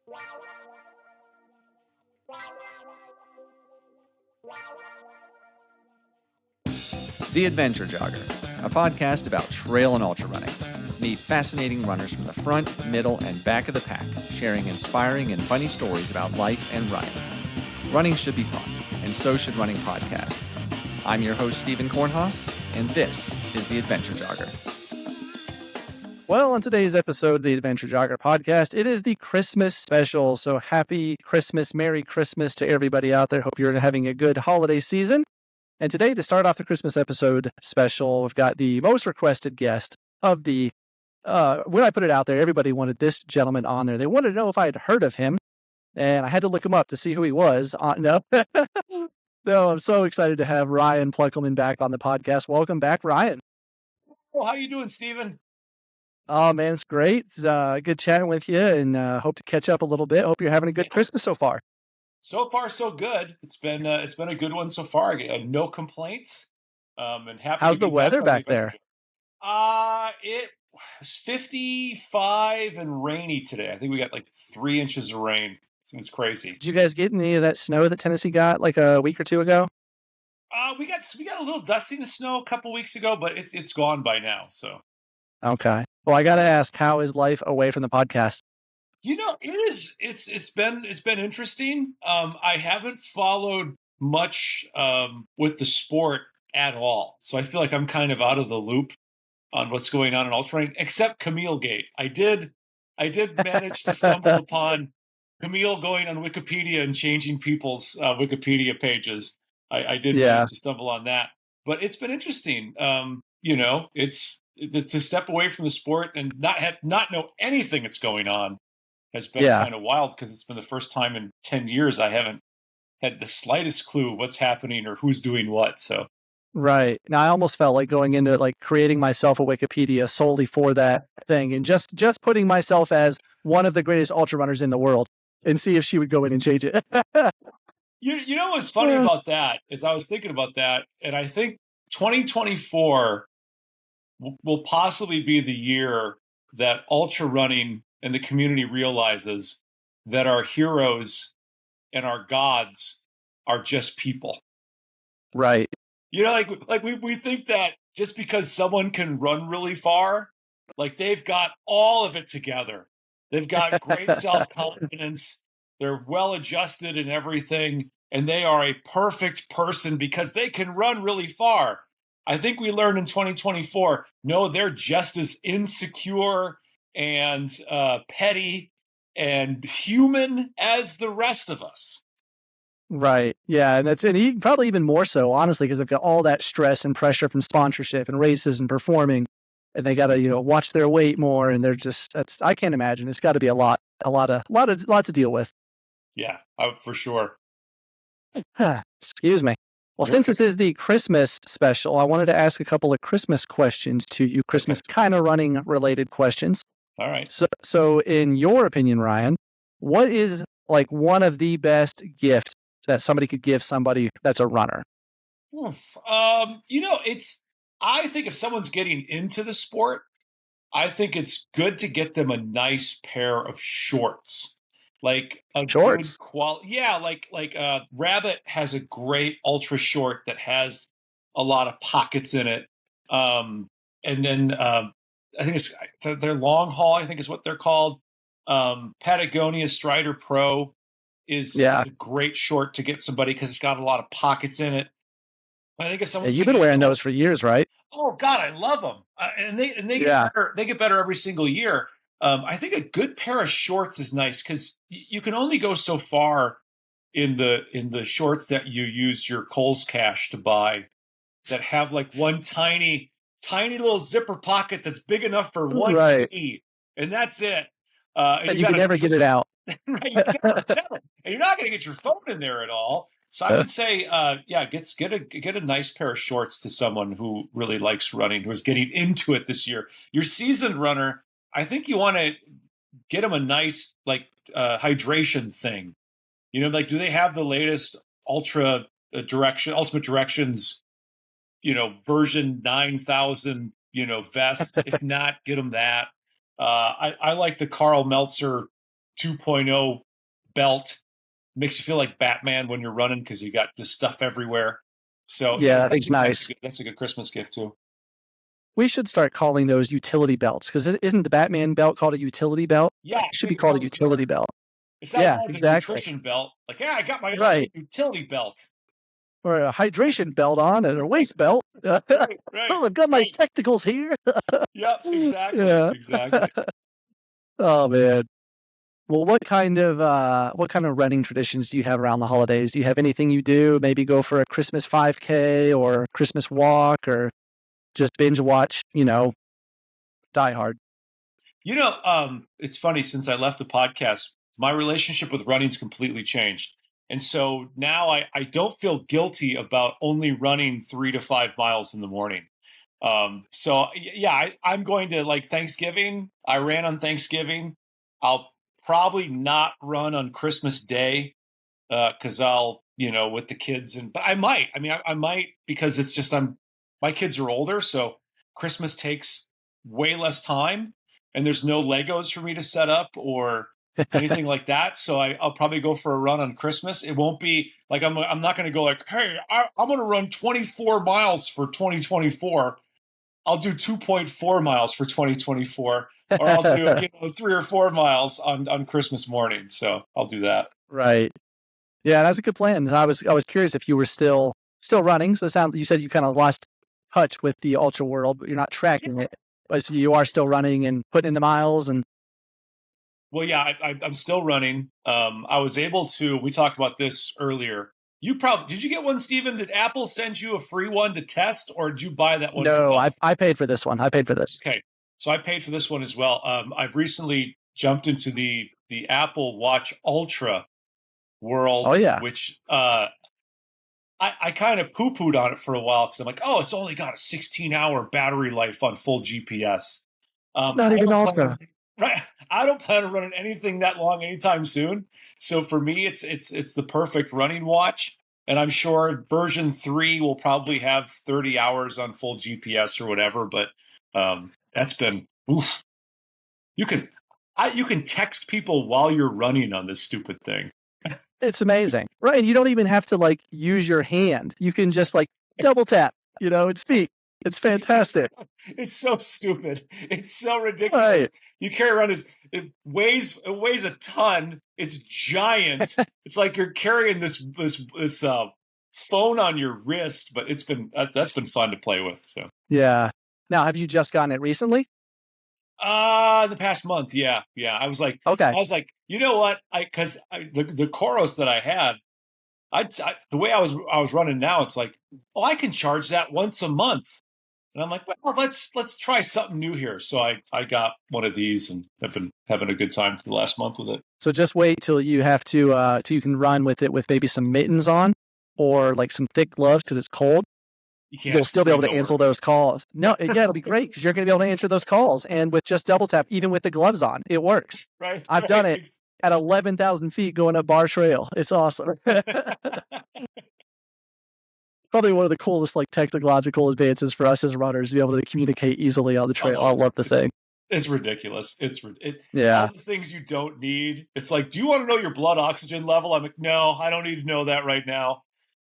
The Adventure Jogger, a podcast about trail and ultra running. Meet fascinating runners from the front, middle, and back of the pack, sharing inspiring and funny stories about life and running. Running should be fun, and so should running podcasts. I'm your host, Steven Kornhaus, and this is The Adventure Jogger. Well, on today's episode of The Adventure Jogger podcast, it is the Christmas special. So happy Christmas, Merry Christmas to everybody out there. Hope you're having a good holiday season. And today, to start off the Christmas episode special, we've got the most requested guest of the, when I put it out there, everybody wanted this gentleman on there. They wanted to know if I had heard of him, and I had to look him up to see who he was. No, no, I'm so excited to have Ryan Pluckelman back on the podcast. Welcome back, Ryan. Well, how you doing, Steven? Oh, man, it's great. It's, good chatting with you, and hope to catch up a little bit. Hope you're having a good Christmas so far. So far, so good. It's been a good one so far. No complaints. And happy. How's the weather back there? It was 55 and rainy today. I think we got like 3 inches of rain. So it's crazy. Did you guys get any of that snow that Tennessee got like a week or two ago? We got a little dusting of snow a couple weeks ago, but it's gone by now. So okay. Well, I got to ask, how is life away from the podcast? You know, it's been interesting. I haven't followed much with the sport at all, so I feel like I'm kind of out of the loop on what's going on in ultrarunning, except Camille Gate. I did manage to stumble upon Camille going on Wikipedia and changing people's Wikipedia pages. I did manage to stumble on that, but it's been interesting. You know, it's to step away from the sport and not know anything that's going on has been kind of wild, because it's been the first time in 10 years I haven't had the slightest clue what's happening or who's doing what. So, right. Now, I almost felt like going into like creating myself a Wikipedia solely for that thing and just putting myself as one of the greatest ultra runners in the world and see if she would go in and change it. You know what's funny about that is I was thinking about that, and I think 2024 will possibly be the year that ultra running and the community realizes that our heroes and our gods are just people. Right. You know, like we think that just because someone can run really far, like they've got all of it together. They've got great self-confidence. They're well adjusted and everything, and they are a perfect person because they can run really far. I think we learned in 2024, no, they're just as insecure and petty and human as the rest of us. Right. Yeah. And probably even more so, honestly, because they've got all that stress and pressure from sponsorship and races and performing, and they got to, watch their weight more. And they're I can't imagine. It's got to be a lot to deal with. Yeah, for sure. Excuse me. Well, since this is the Christmas special, I wanted to ask a couple of Christmas questions to you, Christmas kind of running related questions. All right. So in your opinion, Ryan, what is like one of the best gifts that somebody could give somebody that's a runner? I think if someone's getting into the sport, I think it's good to get them a nice pair of shorts. Like a shorts. Good quality. Yeah, like Rabbit has a great ultra short that has a lot of pockets in it. And then I think it's their long haul, I think is what they're called. Patagonia Strider Pro is a great short to get somebody because it's got a lot of pockets in it. I think if someone you've been wearing those for years, right? Oh God, I love them, and they get better. They get better every single year. I think a good pair of shorts is nice because you can only go so far in the shorts that you use your Kohl's Cash to buy, that have like one tiny little zipper pocket that's big enough for one key, and that's it. And you can never get it out. Right, never. And you're not going to get your phone in there at all. So I would say, get a nice pair of shorts to someone who really likes running, who is getting into it this year. Your seasoned runner, I think you want to get them a nice hydration thing. Like, do they have the latest Ultimate Directions, version 9,000, vest? If not, get them that. I like the Karl Meltzer 2.0 belt. Makes you feel like Batman when you're running because you got this stuff everywhere. So Yeah, I that's think nice. that's a good Christmas gift too. We should start calling those utility belts because isn't the Batman belt called a utility belt? Yeah, I It should think be it's called a called a, utility belt. it sounds Yeah, more like a exactly. nutrition belt. Like, yeah, I got my Right. utility belt. Or a hydration belt on and a waist belt. Right, Oh, I've got my spectacles here. Yep, exactly, Yeah. exactly. Oh man. Well, what kind of running traditions do you have around the holidays? Do you have anything you do? Maybe go for a Christmas 5K or Christmas walk or just binge watch, Die Hard. It's funny, since I left the podcast, my relationship with running's completely changed. And so now I don't feel guilty about only running 3 to 5 miles in the morning. I'm going to, like, Thanksgiving. I ran on Thanksgiving. I'll probably not run on Christmas Day because I'll, with the kids, but I might. I mean, I might, because it's just my kids are older, so Christmas takes way less time, and there's no Legos for me to set up or anything like that. So I'll probably go for a run on Christmas. It won't be like I'm not going to go like, hey, I'm going to run 24 miles for 2024. I'll do 2.4 miles for 2024, or I'll do 3 or 4 miles on Christmas morning. So I'll do that. Right. Yeah, that's a good plan. I was curious if you were still running. So you said you kind of lost touch with the ultra world, but you're not tracking it. But you are still running and putting in the miles and Well, yeah, I'm still running. I was able to. We talked about this earlier. Did you get one, Steven? Did Apple send you a free one to test, or did you buy that one no, yourself? I paid for this one. I paid for this. Okay, so I paid for this one as well. I've recently jumped into the Apple Watch Ultra world, Oh yeah. which I kind of poo-pooed on it for a while because I'm like, oh, it's only got a 16-hour battery life on full GPS. Not I even don't also. right. I don't plan on running anything that long anytime soon. So for me, it's the perfect running watch. And I'm sure version 3 will probably have 30 hours on full GPS or whatever. But that's been oof. You can you can text people while you're running on this stupid thing. It's amazing. Right. And you don't even have to use your hand. You can just double tap, and speak. It's fantastic. It's so stupid. It's so ridiculous. Right. You carry around it weighs a ton. It's giant. It's like you're carrying this phone on your wrist, but that's been fun to play with. So Yeah. Now, have you just gotten it recently? the past month, yeah. I was like, Okay. you know what? Because the Koros that I had, the way I was running now, it's like, oh, I can charge that once a month. And I'm like, well, let's try something new here. So I got one of these and have been having a good time for the last month with it. So just wait till you have till you can run with it with maybe some mittens on or some thick gloves because it's cold. You'll still be able to answer those calls. No, yeah, it'll be great because you're going to be able to answer those calls. And with just double tap, even with the gloves on, it works. Right. I've done it at 11,000 feet going up Bar Trail. It's awesome. Probably one of the coolest technological advances for us as runners to be able to communicate easily on the trail. I love the thing. It's ridiculous. Yeah. All the things you don't need. It's like, do you want to know your blood oxygen level? I'm like, no, I don't need to know that right now.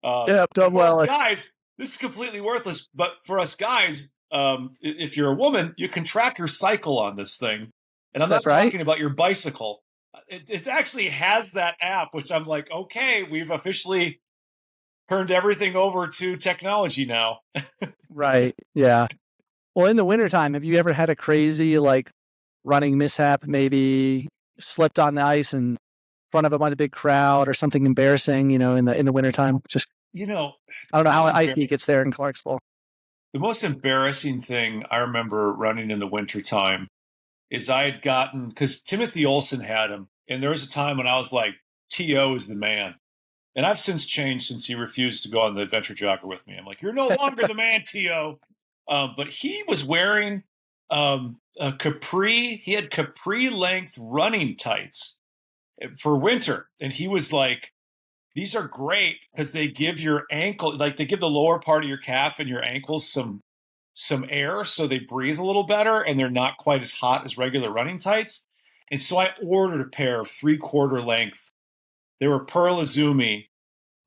Yeah, done well. Guys, this is completely worthless. But for us guys, if you're a woman, you can track your cycle on this thing. And I'm not talking about your bicycle. It actually has that app, which I'm like, okay, we've officially turned everything over to technology now. Right. Yeah. Well, in the wintertime, have you ever had a crazy running mishap? Maybe slipped on the ice in front of a big crowd or something embarrassing, in the wintertime? Just I don't know how ice gets there in Clarksville. The most embarrassing thing I remember running in the wintertime is I had gotten, because Timothy Olson had him, and there was a time when I was like, T.O. is the man. And I've since changed since he refused to go on the Adventure Jogger with me. I'm like, you're no longer the man, T.O. But he was wearing a capri. He had capri length running tights for winter. And he was like, these are great because they give your ankle, they give the lower part of your calf and your ankles some air so they breathe a little better and they're not quite as hot as regular running tights. And so I ordered a pair of 3/4 length. They were Pearl Izumi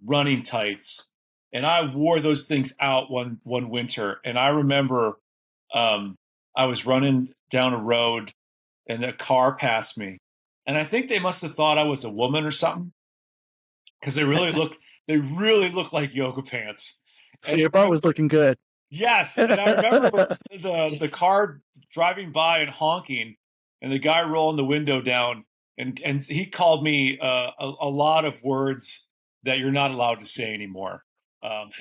running tights. And I wore those things out one winter. And I remember I was running down a road and a car passed me. And I think they must have thought I was a woman or something because they really look like yoga pants. So your butt was looking good. Yes, and I remember the car driving by and honking, and the guy rolling the window down, and he called me a lot of words that you're not allowed to say anymore.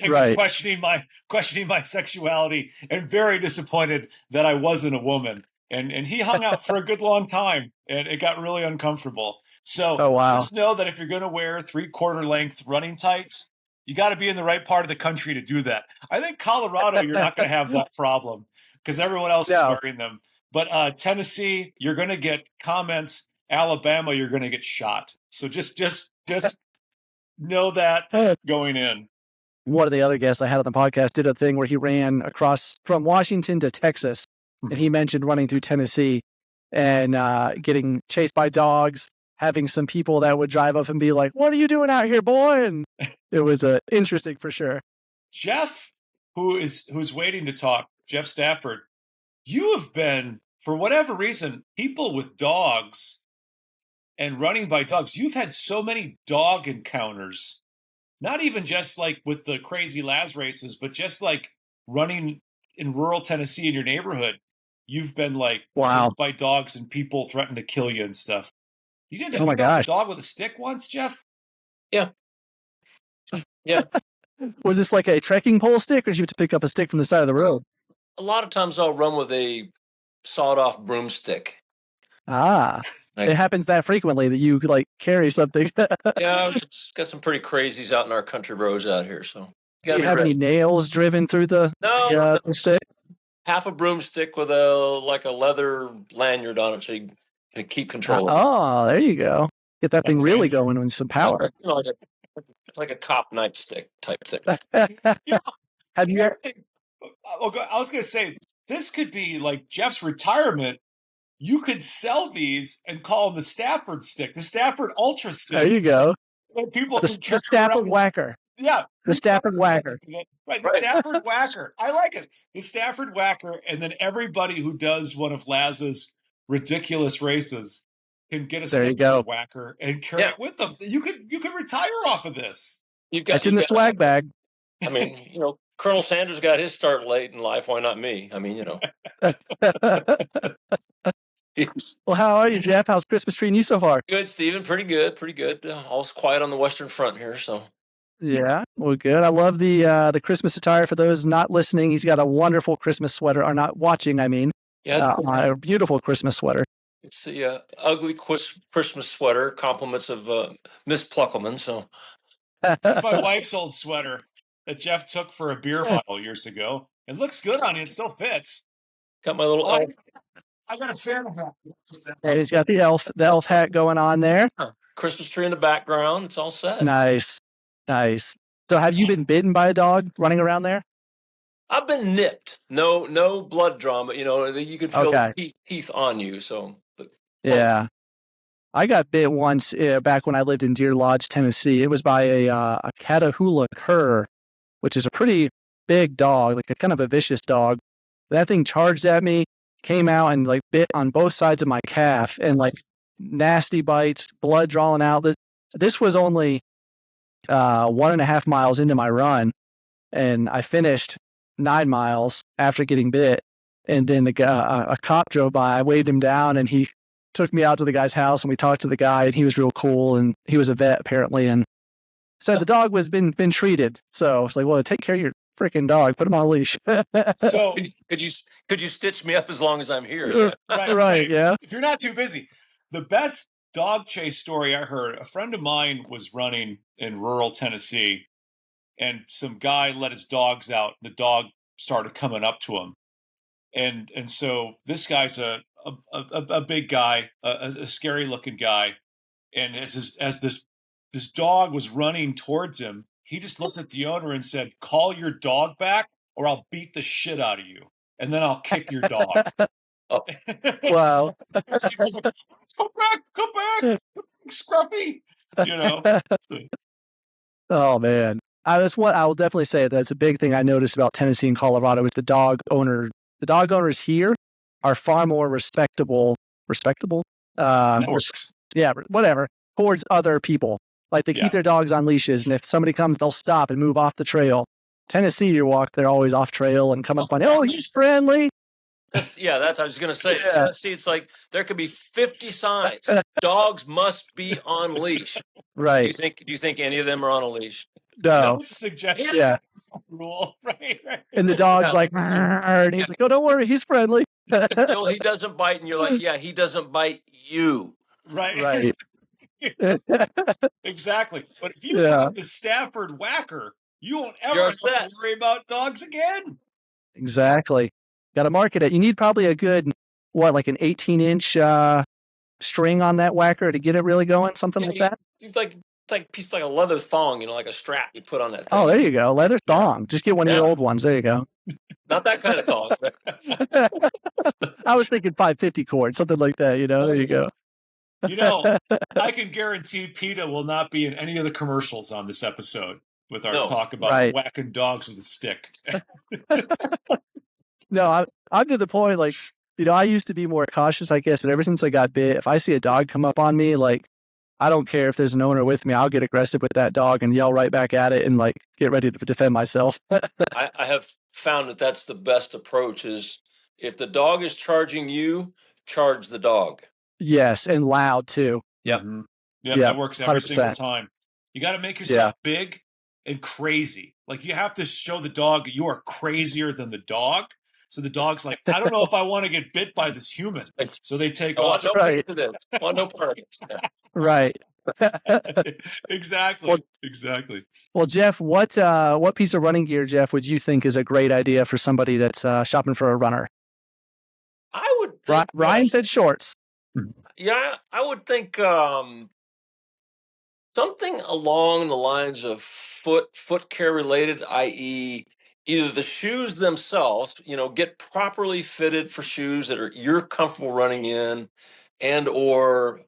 Right. questioning my sexuality, and very disappointed that I wasn't a woman. And he hung out for a good long time, and it got really uncomfortable. So Oh, wow. just know that if you're going to wear 3/4 length running tights, you got to be in the right part of the country to do that. I think Colorado, you're not going to have that problem because everyone else is wearing them. But Tennessee, you're going to get comments. Alabama, you're going to get shot. So just know that going in. One of the other guests I had on the podcast did a thing where he ran across from Washington to Texas, and he mentioned running through Tennessee and getting chased by dogs, having some people that would drive up and be like, "What are you doing out here, boy?" And it was interesting for sure. Jeff, who's waiting to talk, Jeff Stafford, you have been, for whatever reason, people with dogs and running by dogs, you've had so many dog encounters. Not even just like with the crazy Laz races, but just like running in rural Tennessee in your neighborhood. You've been like Wow by dogs and people threaten to kill you and stuff. You did that? Oh my gosh. A dog with a stick once, Jeff? Yeah. Yeah. Was this like a trekking pole stick, or did you have to pick up a stick from the side of the road? A lot of times I'll run with a sawed-off broomstick. It happens that frequently that you could like carry something. Yeah, it's got some pretty crazies out in our country roads out here. So, do you have any nails driven through the stick? Half a broomstick with a leather lanyard on it, so you can keep control. Oh, there you go. Get that thing really going with some power. Like a cop nightstick type thing. Have you? I was going to say this could be like Jeff's retirement. You could sell these and call them the Stafford stick, the Stafford Ultra stick. There you go. And people the Stafford Whacker. Yeah. The Stafford Whacker. Right, the Stafford Whacker. I like it. The Stafford Whacker. And then everybody who does one of Laz's ridiculous races can get a Stafford Whacker and carry it with them. You could retire off of this. It's in the swag bag. I mean, Colonel Sanders got his start late in life. Why not me? I mean, Well, how are you, Jeff? How's Christmas treating you so far? Good, Steven. Pretty good. Pretty good. All's quiet on the Western Front here, so. Yeah, well, good. I love the Christmas attire. For those not listening, he's got a wonderful Christmas sweater, or not watching, I mean. Yeah. A beautiful Christmas sweater. It's the ugly Christmas sweater, compliments of Miss Pluckelman, so. It's my wife's old sweater that Jeff took for a beer bottle years ago. It looks good on you. It still fits. Got my little elf. I got a Santa hat. And he's got the elf hat going on there. Christmas tree in the background. It's all set. Nice. So have you been bitten by a dog running around there? I've been nipped. No blood drama. You could feel the teeth on you. So. Yeah. I got bit once back when I lived in Deer Lodge, Tennessee. It was by a Catahoula cur, which is a pretty big dog, like a kind of a vicious dog. That thing charged at me, came out and like bit on both sides of my calf, and like nasty bites, blood drawing out. This was only 1.5 miles into my run, and I finished 9 miles after getting bit. And then a cop drove by. I waved him down, and he took me out to the guy's house, and we talked to the guy, and he was real cool, and he was a vet apparently, and said the dog was been treated. So I was like, well, take care of your freaking dog. Put him on a leash. So could you stitch me up as long as I'm here? Right. Yeah. If you're not too busy. The best dog chase story I heard, a friend of mine was running in rural Tennessee, and some guy let his dogs out. The dog started coming up to him. And so this guy's a big guy, a scary looking guy. And as this dog was running towards him, he just looked at the owner and said, "Call your dog back or I'll beat the shit out of you. And then I'll kick your dog." Oh. Wow. Come back, Scruffy. Oh man, that's what I will definitely say. That's a big thing I noticed about Tennessee and Colorado is the dog owner. The dog owners here are far more respectable. That works. Yeah, whatever. Towards other people, like they Yeah. keep their dogs on leashes, and if somebody comes, they'll stop and move off the trail. Tennessee, you walk, they're always off trail and come up on. Oh, he's friendly. That's I was going to say, Tennessee, it's like there could be 50 signs. Dogs must be on leash. Right. Do you think any of them are on a leash? No. That's a suggestion. Yeah. Rule. Right. And the dog's like, and he's like, oh, don't worry, he's friendly. Still, he doesn't bite, and you're like, yeah, he doesn't bite you. Right. Exactly. But if you have the Stafford Whacker, you won't ever have to worry about dogs again. Exactly. Got to market it. You need probably a good, like an 18-inch string on that whacker to get it really going, something like that. It's like a piece like a leather thong, like a strap you put on that thing. Oh, there you go. Leather thong. Just get one of your old ones. There you go. Not that kind of thong. I was thinking 550 cord, something like that. There you go. I can guarantee PETA will not be in any of the commercials on this episode with our talk about whacking dogs with a stick. No, I'm to the point, like, I used to be more cautious, I guess, but ever since I got bit, if I see a dog come up on me, like, I don't care if there's an owner with me, I'll get aggressive with that dog and yell right back at it and, like, get ready to defend myself. I have found that that's the best approach is if the dog is charging you, charge the dog. Yes, and loud, too. Yep. Mm-hmm. Yep, that works every 100%. Single time. You got to make yourself big and crazy. Like, you have to show the dog you are crazier than the dog. So the dog's like, I don't know if I want to get bit by this human. So they take off. No part of it. Right. Exactly. Exactly. Well, Jeff, what piece of running gear, Jeff, would you think is a great idea for somebody that's shopping for a runner? I would think Ryan said shorts. Yeah, I would think something along the lines of foot care related, i.e., either the shoes themselves, get properly fitted for shoes that you're comfortable running in, and or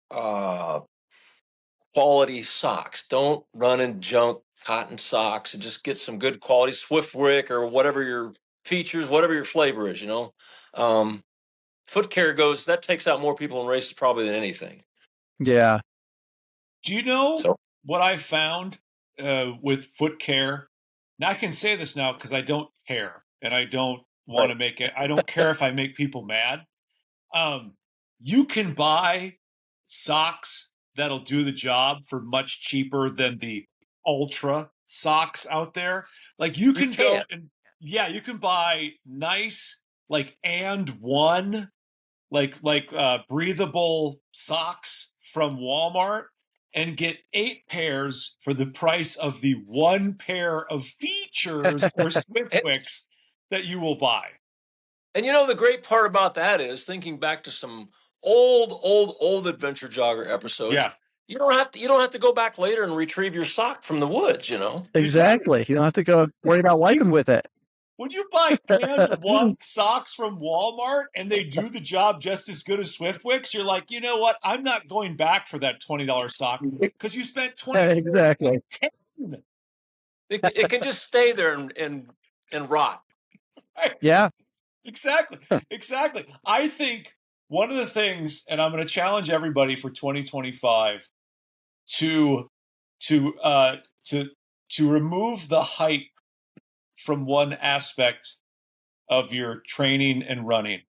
quality socks. Don't run in junk cotton socks, and just get some good quality Swiftwick or whatever your features, whatever your flavor is. Foot care that takes out more people in races probably than anything. Yeah. Do you know what I found with foot care? Now, I can say this now because I don't care, and I don't want to make it. I don't care if I make people mad. You can buy socks that'll do the job for much cheaper than the ultra socks out there. Like you can go and you can buy nice breathable socks from Walmart and get 8 pairs for the price of the 1 pair of features or Swiftwicks that you will buy. And the great part about that is thinking back to some old Adventure Jogger episode. Yeah. You don't have to go back later and retrieve your sock from the woods, Exactly. You don't have to go worry about wiping with it. When you buy and one socks from Walmart and they do the job just as good as Swiftwicks, you're like, you know what? I'm not going back for that $20 sock because you spent $20. Exactly. It can just stay there and rot. Yeah. Exactly. Exactly. I think one of the things, and I'm going to challenge everybody for 2025 to remove the hype from one aspect of your training and running.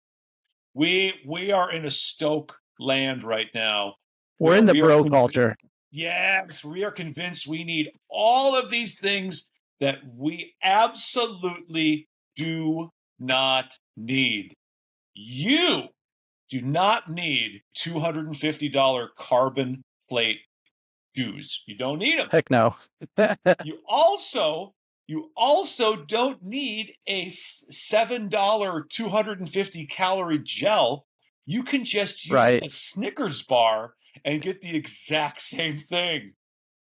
We are in a Stoke land right now. We're in the bro culture. Yes, we are convinced we need all of these things that we absolutely do not need. You do not need $250 carbon plate shoes. You don't need them. Heck no. You also don't need a $7 250 calorie gel. You can just use a Snickers bar and get the exact same thing.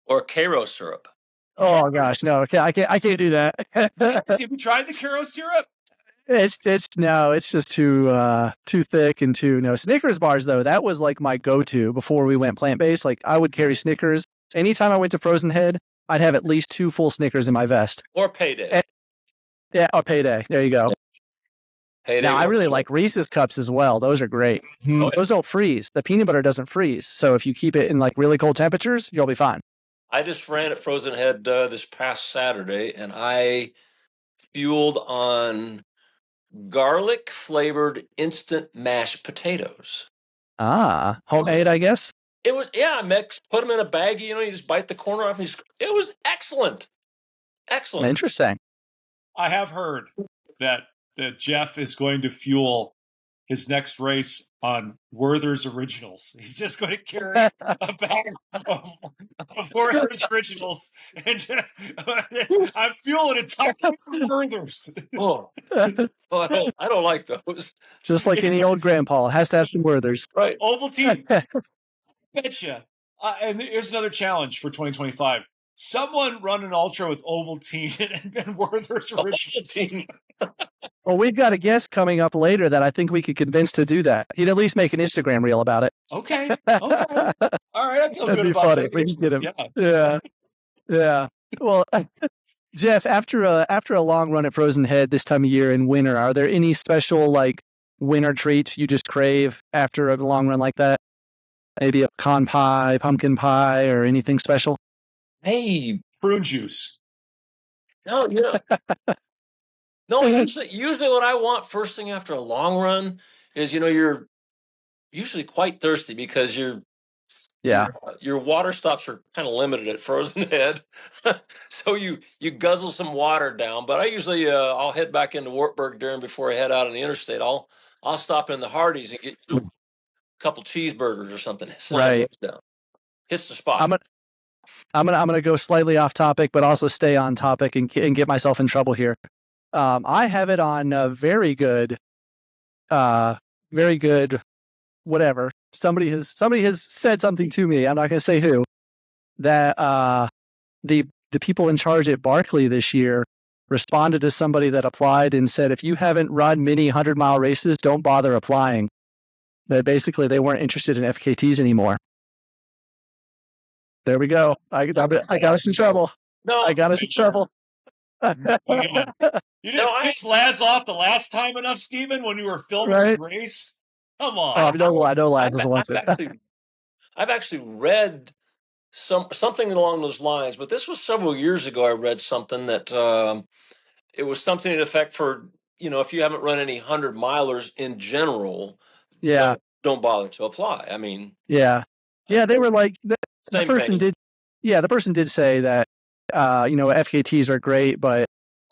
Or Karo syrup. Oh gosh, no. Okay, I can't do that. Have you tried the Karo syrup? It's just too thick and too no. Snickers bars though, that was like my go-to before we went plant-based. Like I would carry Snickers. Anytime I went to Frozen Head, I'd have at least 2 full Snickers in my vest. Or Payday. Or Payday. There you go. Payday. Now I really like Reese's cups as well. Those are great. Those don't freeze. The peanut butter doesn't freeze. So if you keep it in like really cold temperatures, you'll be fine. I just ran at Frozen Head this past Saturday, and I fueled on garlic flavored instant mashed potatoes. Ah, homemade, I guess. It was, I put them in a baggie, you just bite the corner off and it was excellent. Excellent. Interesting. I have heard that Jeff is going to fuel his next race on Werther's Originals. He's just going to carry a bag of Werther's Originals and just, I'm fueling it top Werther's. Oh, I don't like those. Just like any old grandpa, has to have some Werther's. Right. Ovaltine. Betcha. And here's another challenge for 2025. Someone run an ultra with Ovaltine and Werther's Originals. Well, we've got a guest coming up later that I think we could convince to do that. He'd at least make an Instagram reel about it. Okay. All right. I feel That'd good be about funny. that. We can get him. Yeah. Well, Jeff, after a long run at Frozen Head this time of year in winter, are there any special like winter treats you just crave after a long run like that? Maybe a pecan pie, pumpkin pie, or anything special? Hey, prune juice. No, no. Usually, what I want first thing after a long run is you're usually quite thirsty because your water stops are kind of limited at Frozen Head, so you guzzle some water down. But I usually I'll head back into Wartburg before I head out on the interstate. I'll stop in the Hardee's and get a couple cheeseburgers or something. Right. Down. Hits the spot. I'm gonna go slightly off topic, but also stay on topic and get myself in trouble here. I have it on very good, whatever. Somebody has said something to me. I'm not gonna say who. That the people in charge at Barkley this year responded to somebody that applied and said, if you haven't run many 100-mile races, don't bother applying. That basically they weren't interested in FKTs anymore. There we go. I got us in trouble. No, I got us in trouble. You didn't piss Laz off the last time enough, Steven, when you were filming the race? Come on. I know Laz is I've actually read something along those lines, but this was several years ago. I read something that it was something in effect for, if you haven't run any 100-milers in general, don't bother to apply. I mean, they were like, the person did say that, FKTs are great, but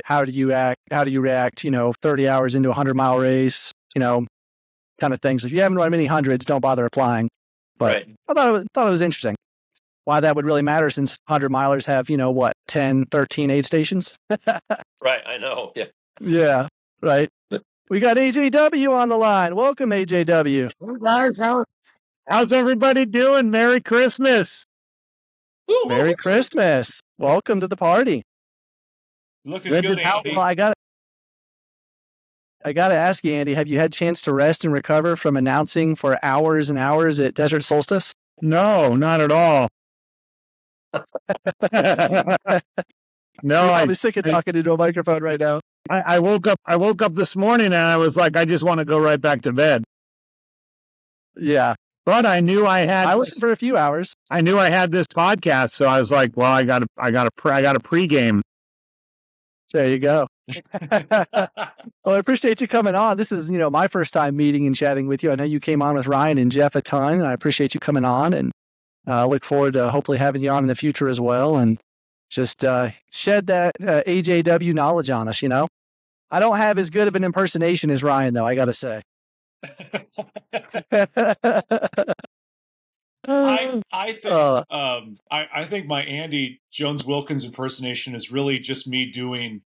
how do you react, 30 hours into a 100-mile race, kind of things. If you haven't run many hundreds, don't bother applying. But I thought it was interesting why that would really matter, since 100-milers have, 10, 13 aid stations. Right. I know. Yeah. Yeah. Right. We got AJW on the line. Welcome, AJW. Hey guys, how's everybody doing? Merry Christmas. Merry Christmas. Welcome to the party. Looking good, Andy. Well, I got to ask you, Andy, have you had a chance to rest and recover from announcing for hours and hours at Desert Solstice? No, not at all. No, I'm sick of talking into a microphone right now. I woke up this morning and I was like, I just want to go right back to bed. Yeah. But I knew I listened for a few hours. I knew I had this podcast, so I was like, well, I got a pregame. There you go. Well, I appreciate you coming on. This is, my first time meeting and chatting with you. I know you came on with Ryan and Jeff a ton, and I appreciate you coming on, and look forward to hopefully having you on in the future as well, and just shed that AJW knowledge on us, I don't have as good of an impersonation as Ryan, though, I got to say. I think my Andy Jones Wilkins impersonation is really just me doing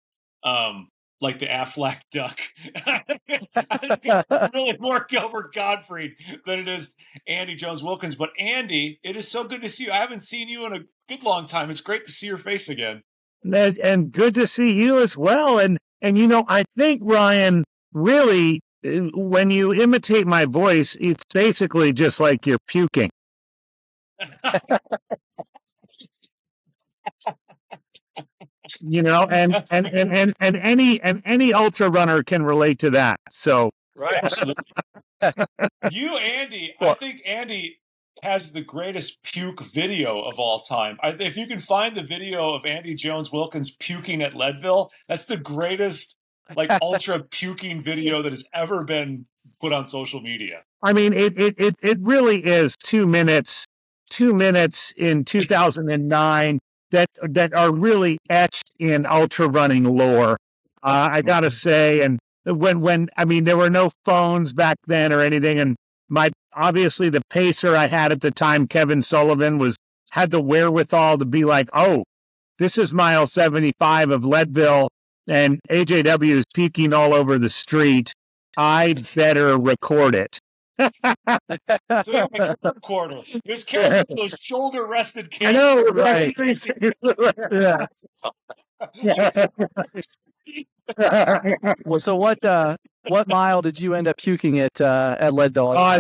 like the Aflac duck. I think it's really more Gilbert Gottfried than it is Andy Jones Wilkins. But Andy, it is so good to see you. I haven't seen you in a good long time. It's great to see your face again. And good to see you as well. And I think, Ryan, really, when you imitate my voice, it's basically just like you're puking. And any ultra runner can relate to that. So Right. You, Andy, I think Andy has the greatest puke video of all time. If you can find the video of Andy Jones Wilkins puking at Leadville, that's the greatest ultra puking video that has ever been put on social media. I mean, it really is 2 minutes in 2009 that are really etched in ultra running lore. I gotta say, and when I mean, there were no phones back then or anything, and obviously the pacer I had at the time, Kevin Sullivan, had the wherewithal to be like, oh, this is mile 75 of Leadville, and AJW is peeking all over the street. I'd better record it. So he had a recorder. His camera, those shoulder-rested cameras. I know, right? Well, so what mile did you end up puking at Leadville? I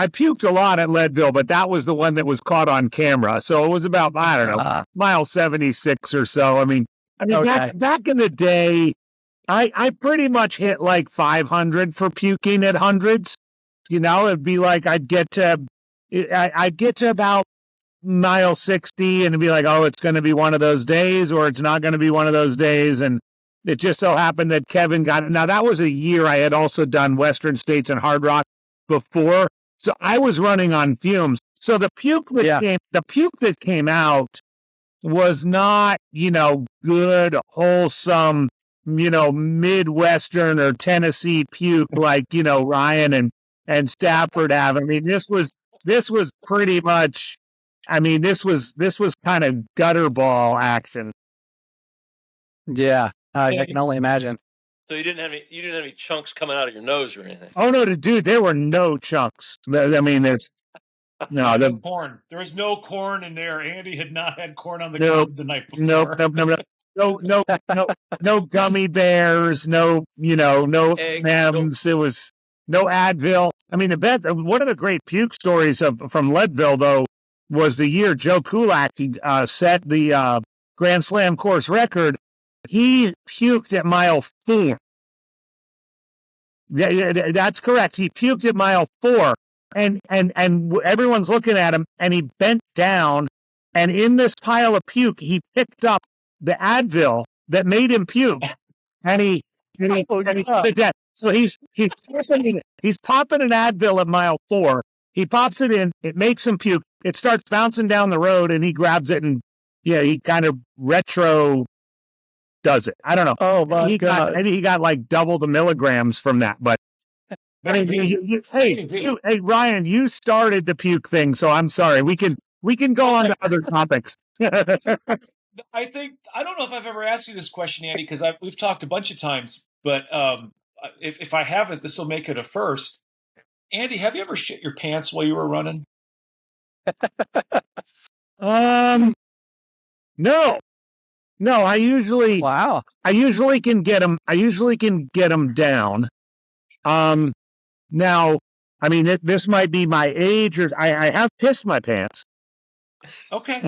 puked a lot at Leadville, but that was the one that was caught on camera. So it was about, I don't know, mile 76 or so. I mean, okay. back in the day, I pretty much hit like 500 for puking at hundreds. It'd be like I'd get to about mile 60 and it'd be like, oh, it's going to be one of those days, or it's not going to be one of those days. And it just so happened that Kevin got it. Now, that was a year I had also done Western States and Hard Rock before. So I was running on fumes. So the puke that came out was not, good, wholesome, Midwestern or Tennessee puke like, Ryan and Stafford have. I mean, this was pretty much, this was kind of gutter ball action. Yeah, I can only imagine. So you didn't have any chunks coming out of your nose or anything? Oh no, dude, there were no chunks. I mean, there's no corn. There was no corn in there. Andy had not had corn on the cob the night before. No gummy bears, no M&Ms. It was no Advil. I mean, one of the great puke stories from Leadville, though, was the year Joe Kulak set the Grand Slam course record. He puked at mile 4. Yeah, that's correct. He puked at mile 4, and everyone's looking at him, and he bent down, and in this pile of puke, he picked up the Advil that made him puke, and he so he's popping an Advil at mile 4. He pops it in, it makes him puke. It starts bouncing down the road, and he grabs it, and he kind of retro does it. I don't know. Oh my God! Maybe he got like double the milligrams from that. But I mean, hey, Ryan, you started the puke thing, so I'm sorry. We can go on to other topics. I don't know if I've ever asked you this question, Andy, because we've talked a bunch of times, but if I haven't, this will make it a first. Andy, have you ever shit your pants while you were running? No. I usually can get them. I usually can get them down. Now, I mean, this might be my age, or I have pissed my pants. Okay.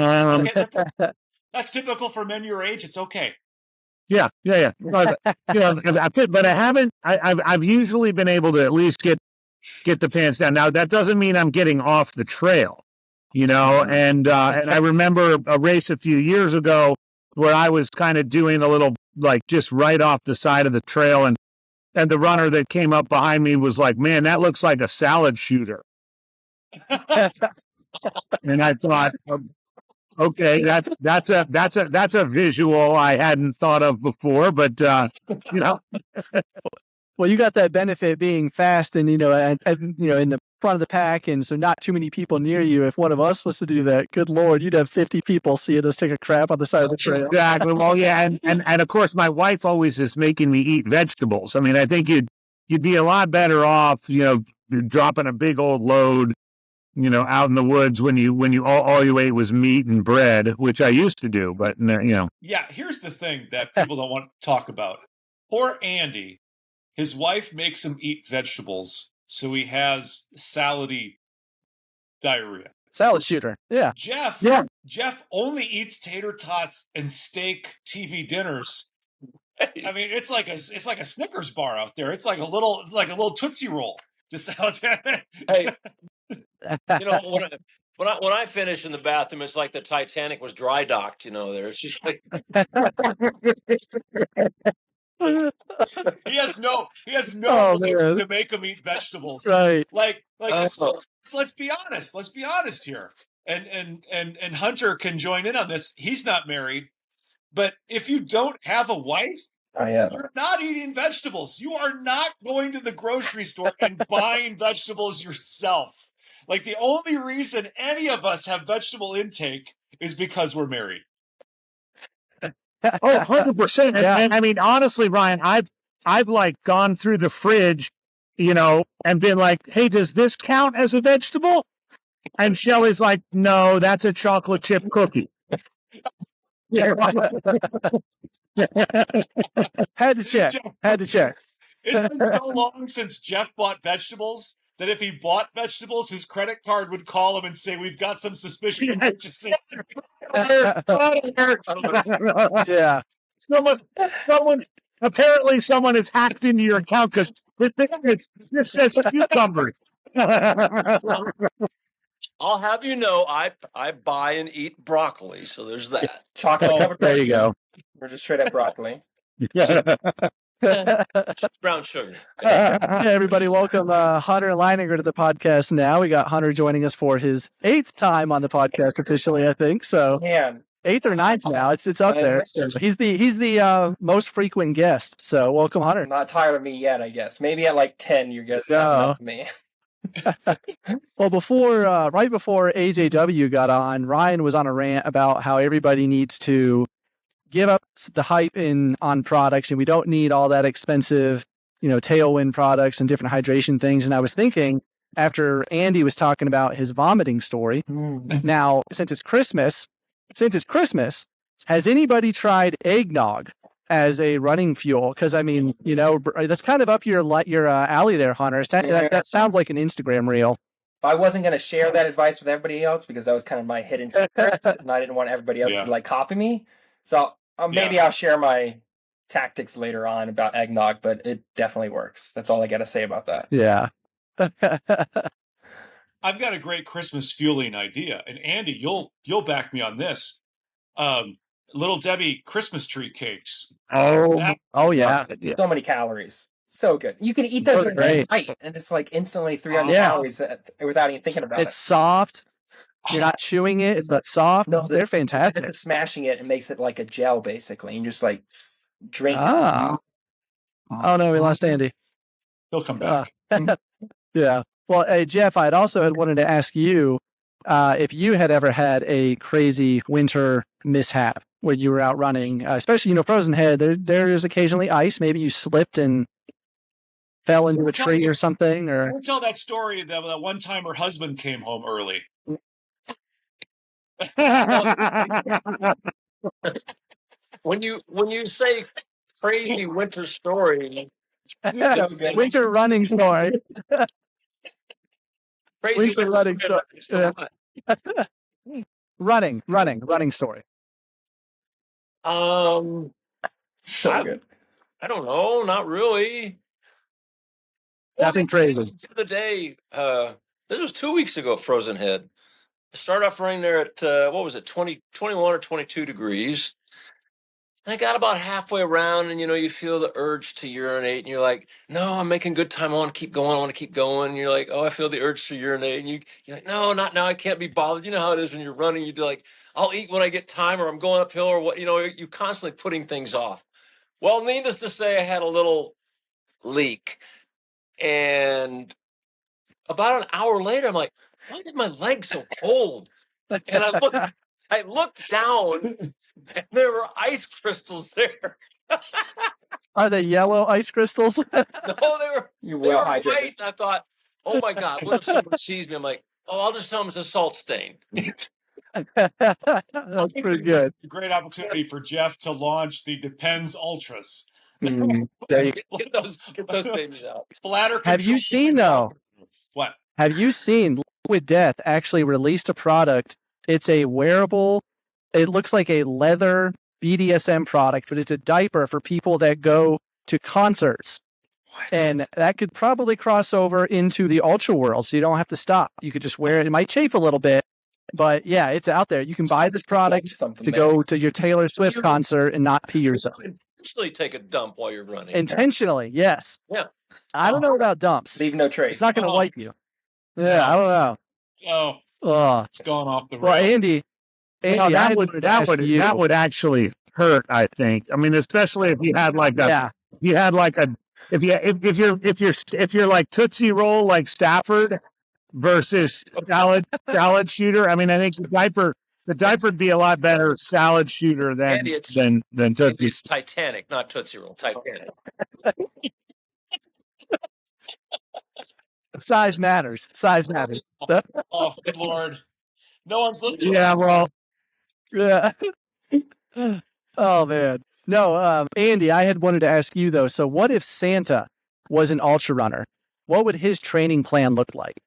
That's typical for men your age. It's okay. Yeah. But I haven't. I've usually been able to at least get the pants down. Now, that doesn't mean I'm getting off the trail, And I remember a race a few years ago where I was kind of doing a little, like, just right off the side of the trail, and the runner that came up behind me was like, "Man, that looks like a salad shooter." And I thought, okay, that's a visual I hadn't thought of before, but Well, you got that benefit being fast and in the front of the pack, and so not too many people near you. If one of us was to do that, good Lord, you'd have 50 people seeing us take a crap on the side of the trail. Exactly. Well, yeah, and of course, my wife always is making me eat vegetables. I mean, I think you'd be a lot better off, dropping a big old load, out in the woods when you all you ate was meat and bread, which I used to do, but Yeah, here's the thing that people don't want to talk about. Poor Andy, his wife makes him eat vegetables, so he has salady diarrhea. Salad shooter. Yeah. Jeff only eats tater tots and steak TV dinners. I mean, it's like a Snickers bar out there. It's like a little Tootsie Roll just out there. Hey, when I finish in the bathroom, it's like the Titanic was dry docked. There it's just like he has no to make him eat vegetables. Right. Let's be honest. Let's be honest here. And Hunter can join in on this. He's not married, but if you don't have a wife, you're not eating vegetables. You are not going to the grocery store and buying vegetables yourself. Like, the only reason any of us have vegetable intake is because we're married. 100%. Yeah. I mean, honestly, Ryan, I've like gone through the fridge, and been like, hey, does this count as a vegetable? And Shelly's like, no, that's a chocolate chip cookie. Had to check. It's been so long since Jeff bought vegetables that if he bought vegetables, his credit card would call him and say, we've got some suspicious purchases. Yeah. Someone has hacked into your account because this says cucumbers. I'll have you know, I buy and eat broccoli, so there's that. Chocolate covered. There you go. We're just straight up broccoli. Brown sugar. Hey, everybody, welcome Hunter Leininger to the podcast now. We got Hunter joining us for his 8th time on the podcast officially, I think. So Man. 8th or 9th now. It's up there. He's the most frequent guest. So welcome, Hunter. I'm not tired of me yet, I guess. Maybe at like 10 you guys have me. Well, right before AJW got on, Ryan was on a rant about how everybody needs to give up the hype on products, and we don't need all that expensive, Tailwind products and different hydration things. And I was thinking, after Andy was talking about his vomiting story, now since it's Christmas, has anybody tried eggnog as a running fuel? Because I mean, that's kind of up your alley there, Hunter. That sounds like an Instagram reel. I wasn't going to share that advice with everybody else because that was kind of my hidden secret, and I didn't want everybody else to copy me. So maybe I'll share my tactics later on about eggnog, but it definitely works. That's all I got to say about that. Yeah. I've got a great Christmas fueling idea, and Andy, you'll back me on this. Little Debbie Christmas tree cakes. Oh yeah. So many calories. So good. You can eat those at night and it's like instantly 300 calories without even thinking about it. It's soft. You're not chewing it. It's not soft. No, they're fantastic. Just smashing it and makes it like a gel, basically. And just like drink. Oh no, we lost Andy. He'll come back. Yeah. Well, hey, Jeff, I'd also wanted to ask you if you had ever had a crazy winter mishap when you were out running, especially, Frozen Head. There is occasionally ice. Maybe you slipped and fell into a tree or something. Or I'll tell that story that one time her husband came home early. When you say crazy winter story, winter running story. Crazy winter running story. running story. So good. I don't know, not really. Nothing crazy. The other day, this was 2 weeks ago, Frozen Head. I started off running there at, 21 or 22 degrees. And I got about halfway around and, you feel the urge to urinate. And you're like, no, I'm making good time. I want to keep going. And you're like, oh, I feel the urge to urinate. And you're like, no, not now. I can't be bothered. You know how it is when you're running. You're like, I'll eat when I get time, or I'm going uphill, or what. You're constantly putting things off. Well, needless to say, I had a little leak. And about an hour later, I'm like, why is my leg so cold? And I looked down, and there were ice crystals there. Are they yellow ice crystals? No, they were white. And I thought, oh my God, what if someone sees me? I'm like, Oh, I'll just tell him it's a salt stain. That's pretty good. A great opportunity for Jeff to launch the Depends Ultras. There you go. Get those babies out. Bladder Have you seen, though? What? Have you seen With Death actually released a product? It's a wearable, it looks like a leather BDSM product, but it's a diaper for people that go to concerts. What? And that could probably cross over into the ultra world, so you don't have to stop. You could just wear it. It might chafe a little bit, but yeah, it's out there. You can buy this product to go to your Taylor Swift concert and not pee yourself. Intentionally take a dump while you're running. Intentionally, yes. Yeah. I don't know about dumps. Leave no trace. It's not going to wipe you. Yeah, I don't know. It's gone off the rail. Well, Andy, that would actually hurt, I think. I mean, especially if you had like a, if you're like Tootsie Roll like Stafford versus salad shooter. I mean, I think the diaper would be a lot better salad shooter than Tootsie. It's Titanic, not Tootsie Roll. Titanic. Size matters. Oh, good Lord. No one's listening. Yeah, well. Yeah. Oh, man. No, Andy, I had wanted to ask you, though. So what if Santa was an ultra runner? What would his training plan look like?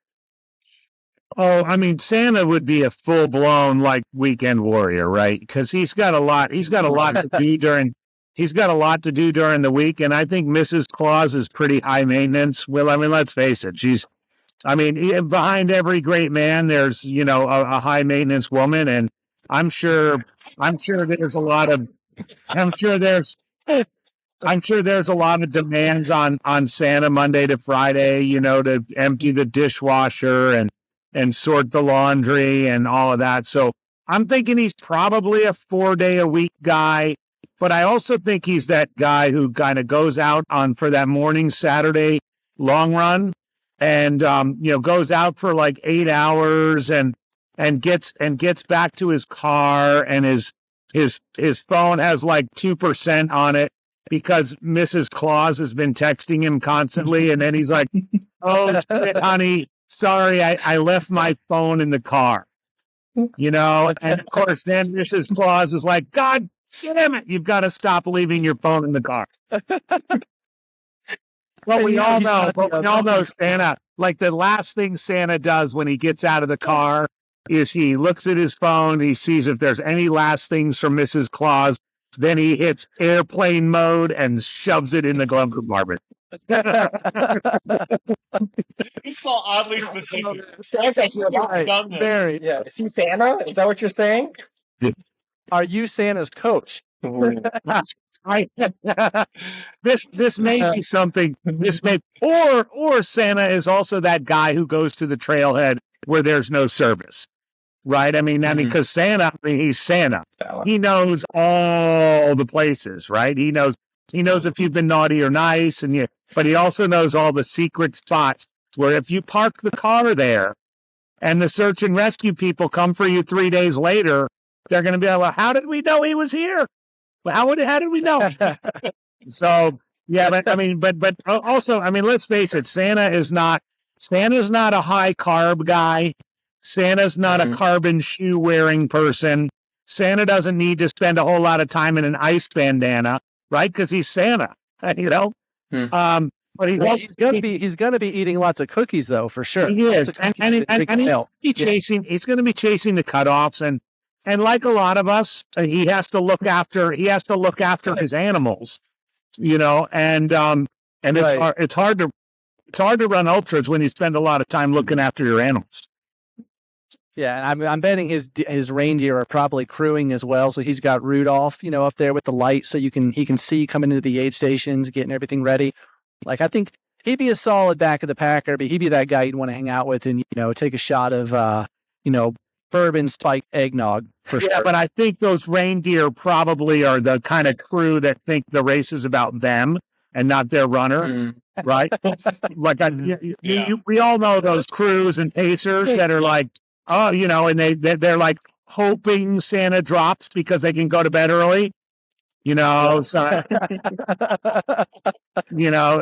Oh, I mean, Santa would be a full-blown, like, weekend warrior, right? Because he's got a lot to do during the week, and I think Mrs. Claus is pretty high maintenance. Well, I mean, let's face it, behind every great man, there's, a high maintenance woman, and I'm sure there's a lot of demands on Santa Monday to Friday, to empty the dishwasher and sort the laundry and all of that. So I'm thinking he's probably a 4-day-a-week guy. But I also think he's that guy who kind of goes out for that morning Saturday long run and, goes out for like 8 hours and gets back to his car, and his phone has like 2% on it because Mrs. Claus has been texting him constantly. And then he's like, "Oh, shit, honey, sorry, I left my phone in the car," and of course then Mrs. Claus is like, "God damn it, you've got to stop leaving your phone in the car." Well, we all know Santa, like the last thing Santa does when he gets out of the car is he looks at his phone, he sees if there's any last things from Mrs. Claus, then he hits airplane mode and shoves it in the glove compartment. He's so oddly specific. Sounds like you're done this. Yeah. Is he Santa? Is that what you're saying? Are you Santa's coach? This may be something. Or Santa is also that guy who goes to the trailhead where there's no service, right? I mean, because Santa, he's Santa. He knows all the places, right? He knows if you've been naughty or nice, but he also knows all the secret spots where if you park the car there, and the search and rescue people come for you 3 days later, they're going to be like, "Well, how did we know he was here? Well, how did we know?" So, yeah, but also, I mean, let's face it, Santa's not a high carb guy. Santa's not a carbon shoe wearing person. Santa doesn't need to spend a whole lot of time in an ice bandana, right? Because he's Santa, But he's gonna be eating lots of cookies, though, for sure. He is, and he's going to be chasing the cutoffs, and like a lot of us, he has to look after his animals, and it's hard to run ultras when you spend a lot of time looking after your animals. Yeah, and I'm betting his reindeer are probably crewing as well. So he's got Rudolph, up there with the light, so he can see coming into the aid stations, getting everything ready. Like, I think he'd be a solid back of the packer, but he'd be that guy you'd want to hang out with and take a shot of bourbon spiked eggnog for sure. But I think those reindeer probably are the kind of crew that think the race is about them and not their runner, right? Like we all know those crews and pacers that are like, and they're like hoping Santa drops because they can go to bed early. you know, so, you know,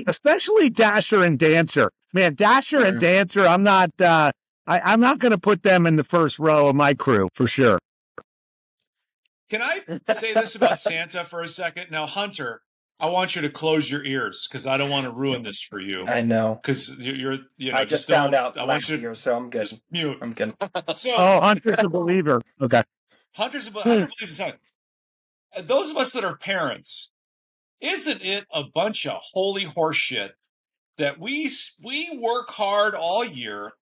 especially Dasher and Dancer. Man, Dasher and Dancer, I'm not going to put them in the first row of my crew for sure. Can I say this about Santa for a second? Now, Hunter, I want you to close your ears because I don't want to ruin this for you. I know. Because you know, I just found out last year, so I'm good. Just mute. I'm good. So, Hunter's a believer. Okay. Hunter believes those of us that are parents, isn't it a bunch of holy horseshit that we work hard all year,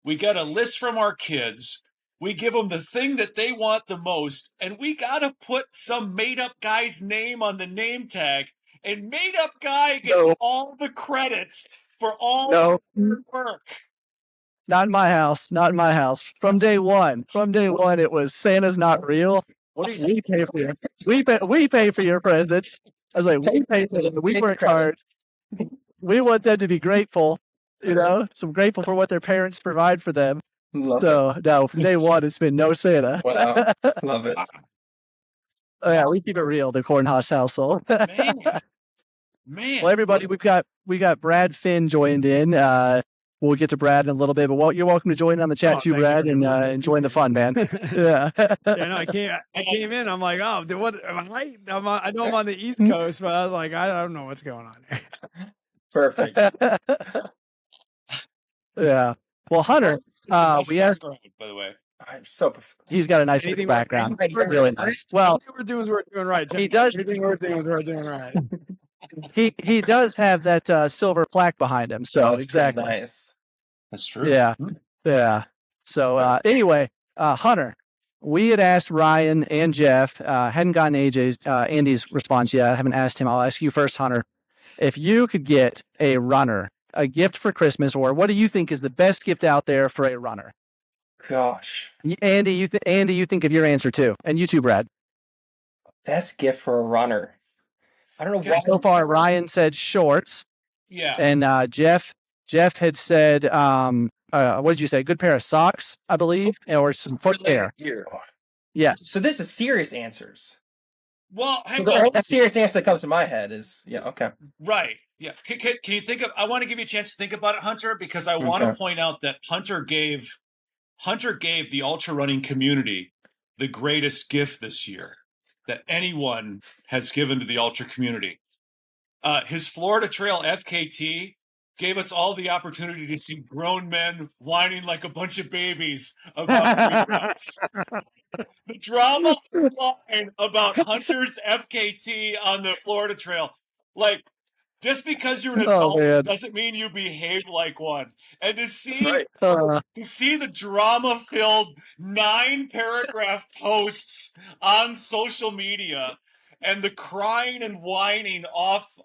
we get a list from our kids, we give them the thing that they want the most, and we got to put some made-up guy's name on the name tag, and made-up guy gets all the credit for all the work. Not in my house. Not in my house. From day one, it was Santa's not real. What do we pay for your? We pay for your presents. I was like, we pay for them. We work hard. We want them to be grateful. You know, so I'm grateful for what their parents provide for them. No, from day one, it's been no Santa. Wow, love it. Oh yeah, we keep it real. The Kornhaus household. Man. Well, everybody, we got Brad Finn joined in. We'll get to Brad in a little bit, but you're welcome to join in on the chat too, Brad, and join the fun, man. Yeah. No, I came in. I'm like, oh, what? I know I'm on the East Coast, but I was like, I don't know what's going on here. Perfect. Yeah. Well, Hunter, we asked. By the way, I'm so. He's got a nice background. Really nice. Well, everything we're doing is we're doing right. He does. Everything we're doing is we're doing right. He does have that silver plaque behind him. So exactly. Nice. That's true. Yeah. Yeah. So anyway, Hunter, we had asked Ryan and Jeff, hadn't gotten Andy's response yet. I haven't asked him. I'll ask you first, Hunter. If you could get a runner a gift for Christmas, or what do you think is the best gift out there for a runner? Gosh. Andy, you think of your answer too. And you too, Brad. Best gift for a runner. I don't know why. So far, Ryan said shorts. Yeah. And Jeff had said, what did you say? A good pair of socks, I believe, or some footwear. Yes. So this is serious answers. Well, so the only serious answer that comes to my head is, okay. Right. Yeah. Can you think of, I want to give you a chance to think about it, Hunter, because I want to point out that Hunter gave the ultrarunning community the greatest gift this year that anyone has given to the ultra community. His Florida Trail FKT gave us all the opportunity to see grown men whining like a bunch of babies about reunites. The drama line about Hunter's FKT on the Florida Trail, like, just because you're an adult doesn't mean you behave like one. And to see the drama-filled 9-paragraph posts on social media and the crying and whining off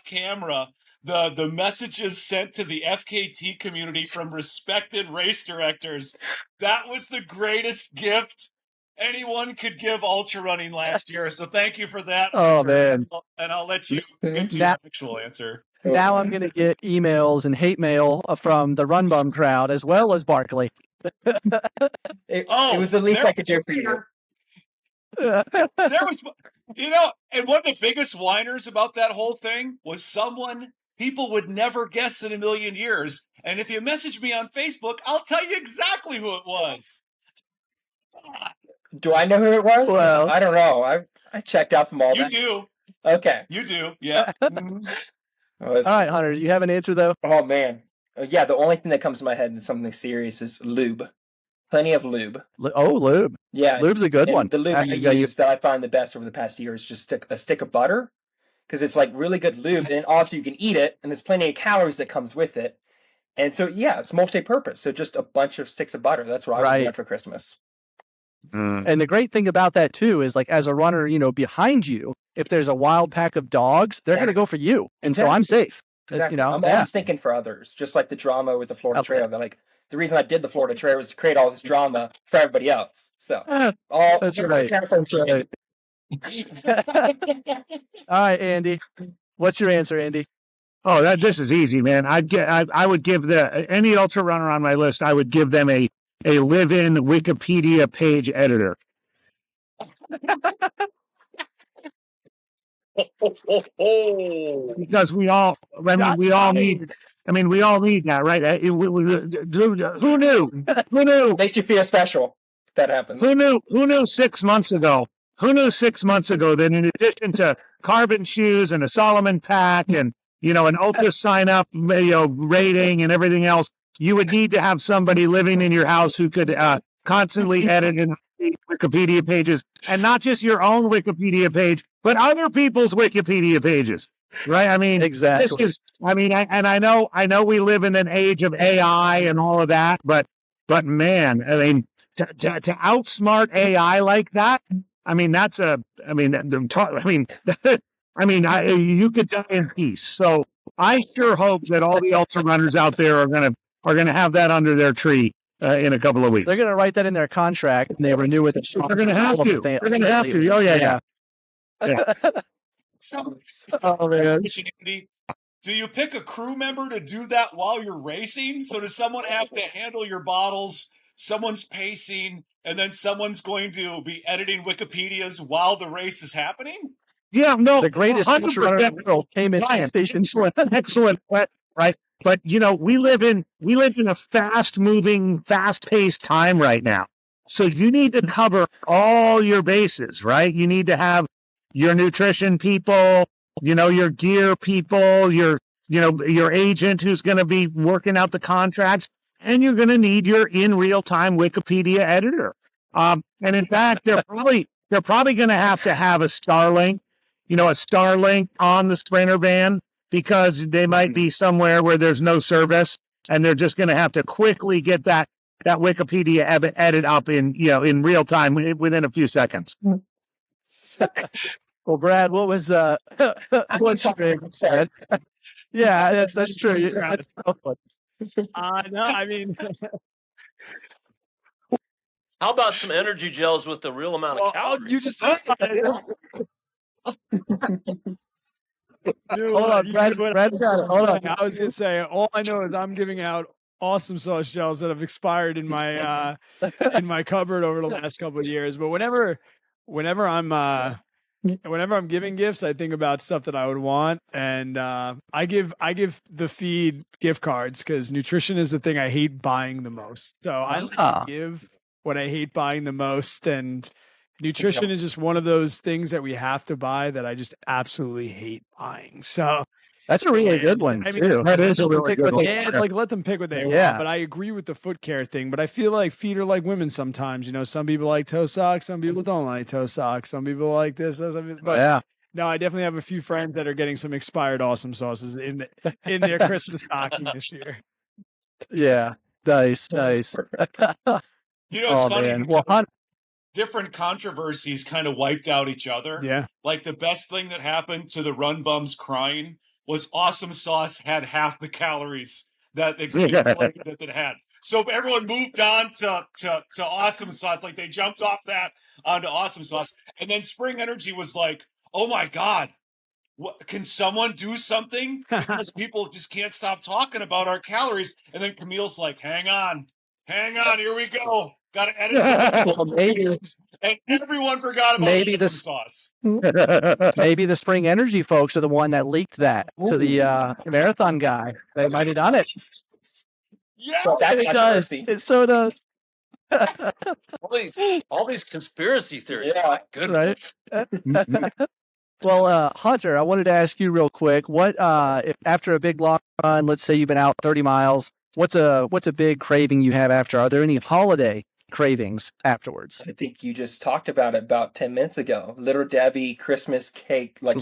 camera, the messages sent to the FKT community from respected race directors, that was the greatest gift anyone could give ultra running last year. So thank you for that. Oh, man. And I'll let you get to your actual answer. Now I'm going to get emails and hate mail from the Run Bum crowd as well as Barkley. It was the least I could do for you. There was, and one of the biggest whiners about that whole thing was someone people would never guess in a million years. And if you message me on Facebook, I'll tell you exactly who it was. Do I know who it was? Well, I don't know. I checked out from all that. You do. Okay. You do. Yeah. All right, Hunter. Do you have an answer, though? Oh, man. Yeah, the only thing that comes to my head that's something serious is lube. Plenty of lube. Lube. Yeah. Lube's a good one. The lube that I find the best over the past year is just a stick of butter, because it's like really good lube, and also you can eat it, and there's plenty of calories that comes with it. And so, yeah, it's multi-purpose. So just a bunch of sticks of butter. That's what I would get for Christmas. And the great thing about that, too, is like as a runner, behind you, if there's a wild pack of dogs, they're going to go for you. And so I'm safe. Exactly. I'm always thinking for others, just like the drama with the Florida Trail. They're like, the reason I did the Florida Trail was to create all this drama for everybody else. So, that's right. That's right. All right, Andy. What's your answer, Andy? Oh, this is easy, man. I would give any ultra runner on my list, I would give them a live-in Wikipedia page editor. Because we all need that, right? Who knew? Makes you feel special if that happens. Who knew 6 months ago? Who knew 6 months ago that in addition to carbon shoes and a Solomon pack and an ultra sign up rating and everything else, you would need to have somebody living in your house who could constantly edit and Wikipedia pages, and not just your own Wikipedia page, but other people's Wikipedia pages, right? I mean, exactly. I know we live in an age of AI and all of that, but man, I mean, to outsmart AI like that, I mean, you could die in peace. So I sure hope that all the ultra runners out there are gonna have that under their tree in a couple of weeks. They're going to write that in their contract, and they renew it. They're going to have to. They're going to have to. Oh yeah. Oh man. Do you pick a crew member to do that while you're racing? So does someone have to handle your bottles? Someone's pacing, and then someone's going to be editing Wikipedias while the race is happening? Yeah, no. The greatest runner in the world came in station. Excellent. Right. But we live in a fast-moving, fast-paced time right now. So you need to cover all your bases, right? You need to have your nutrition people, your gear people, your agent who's going to be working out the contracts, and you're going to need your in real-time Wikipedia editor. And in fact, they're probably going to have a Starlink, on the Sprinter van, because they might be somewhere where there's no service, and they're just going to have to quickly get that Wikipedia edit up in real time within a few seconds. Well, Brad, what was what's your favorite? Brad? Yeah, that's true. No, I mean, how about some energy gels with the real amount of calories? You just hold on, Brad. Hold on. I was gonna say, all I know is I'm giving out awesome sauce gels that have expired in my cupboard over the last couple of years. But whenever I'm giving gifts, I think about stuff that I would want, and I give the feed gift cards because nutrition is the thing I hate buying the most. So I like to give what I hate buying the most, and nutrition is just one of those things that we have to buy that I just absolutely hate buying. So that's a really good one too. That is a really good one. Yeah, like let them pick what they want. But I agree with the foot care thing. But I feel like feet are like women sometimes. Some people like toe socks, some people don't like toe socks, some people like this. But no, I definitely have a few friends that are getting some expired awesome sauces in their Christmas stocking this year. Yeah, nice. It's funny. Man. Well, different controversies kind of wiped out each other. Yeah. Like the best thing that happened to the run bums crying was awesome sauce had half the calories that it had. So everyone moved on to awesome sauce. Like they jumped off that onto awesome sauce. And then Spring Energy was like, oh my God, can someone do something? Because people just can't stop talking about our calories. And then Camille's like, hang on, here we go. Got to edit some. And everyone forgot about the sauce. Maybe the Spring Energy folks are the one that leaked that to the marathon guy. They might have done it. Yeah, it does. It so does. all these conspiracy theories. Yeah, good, right? Well, Hunter, I wanted to ask you real quick. What if after a big long run, let's say you've been out 30 miles, what's a big craving you have after? Are there any holiday cravings afterwards? I think you just talked about it about 10 minutes ago. Little Debbie Christmas cake. Like,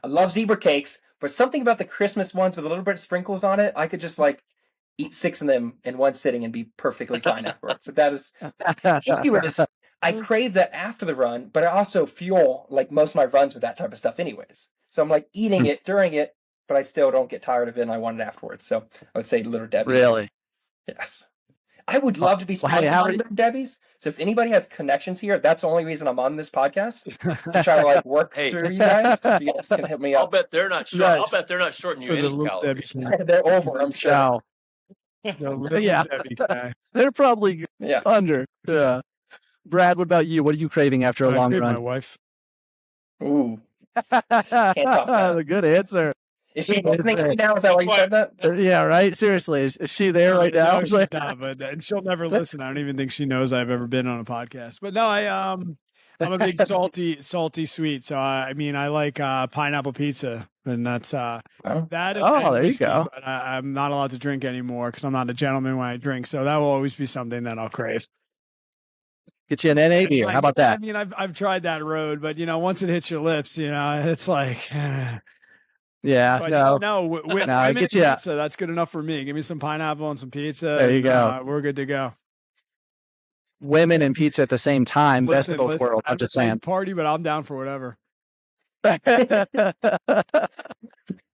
I love zebra cakes, but something about the Christmas ones with a little bit of sprinkles on it, I could just eat 6 of them in one sitting and be perfectly fine afterwards. So that is, I crave that after the run, but I also fuel most of my runs with that type of stuff anyways. So I'm eating it during it, but I still don't get tired of it and I want it afterwards. So I would say Little Debbie. Really? Yes. I would love to be sponsored by Little Debbie's. So if anybody has connections here, that's the only reason I'm on this podcast. To try to work through you guys. You guys can hit me up. I'll bet they're not short. I'll bet they're not shorting you any calories. They're over, I'm sure. They're probably under. Yeah. Brad, what about you? What are you craving after a long run? My wife. Ooh. Can't top that. Good answer. Is she listening right now? Is that why you said that? Yeah, right. Seriously, is she there right now? No, she's not, but and she'll never listen. I don't even think she knows I've ever been on a podcast. But no, I'm a big salty sweet. So I mean, I like pineapple pizza, and that's that. There whiskey, you go. But I'm not allowed to drink anymore because I'm not a gentleman when I drink. So that will always be something that I'll crave. Get you an NA beer. How about that? I mean, I've tried that road, but once it hits your lips, it's like. Yeah, but no, I get you. Pizza, that's good enough for me. Give me some pineapple and some pizza. There you go. We're good to go. Women and pizza at the same time. Best of both worlds. I'm just saying. Party, but I'm down for whatever.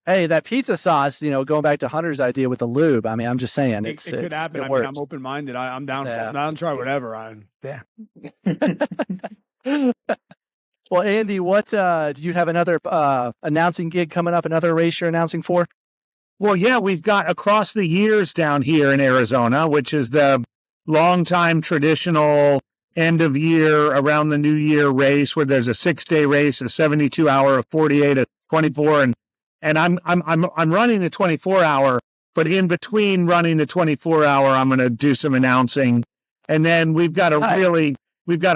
Hey, that pizza sauce, going back to Hunter's idea with the lube. I mean, I'm just saying it could happen. It I'm open-minded. I'm down. I'm down to try whatever. Well, Andy, what do you have another announcing gig coming up? Another race you're announcing for? Well, yeah, we've got Across the Years down here in Arizona, which is the longtime traditional end of year around the new year race where there's a 6-day race, a 72-hour, a 48, a 24, and I'm running the 24-hour, but in between running the 24-hour, I'm going to do some announcing, and then we've got a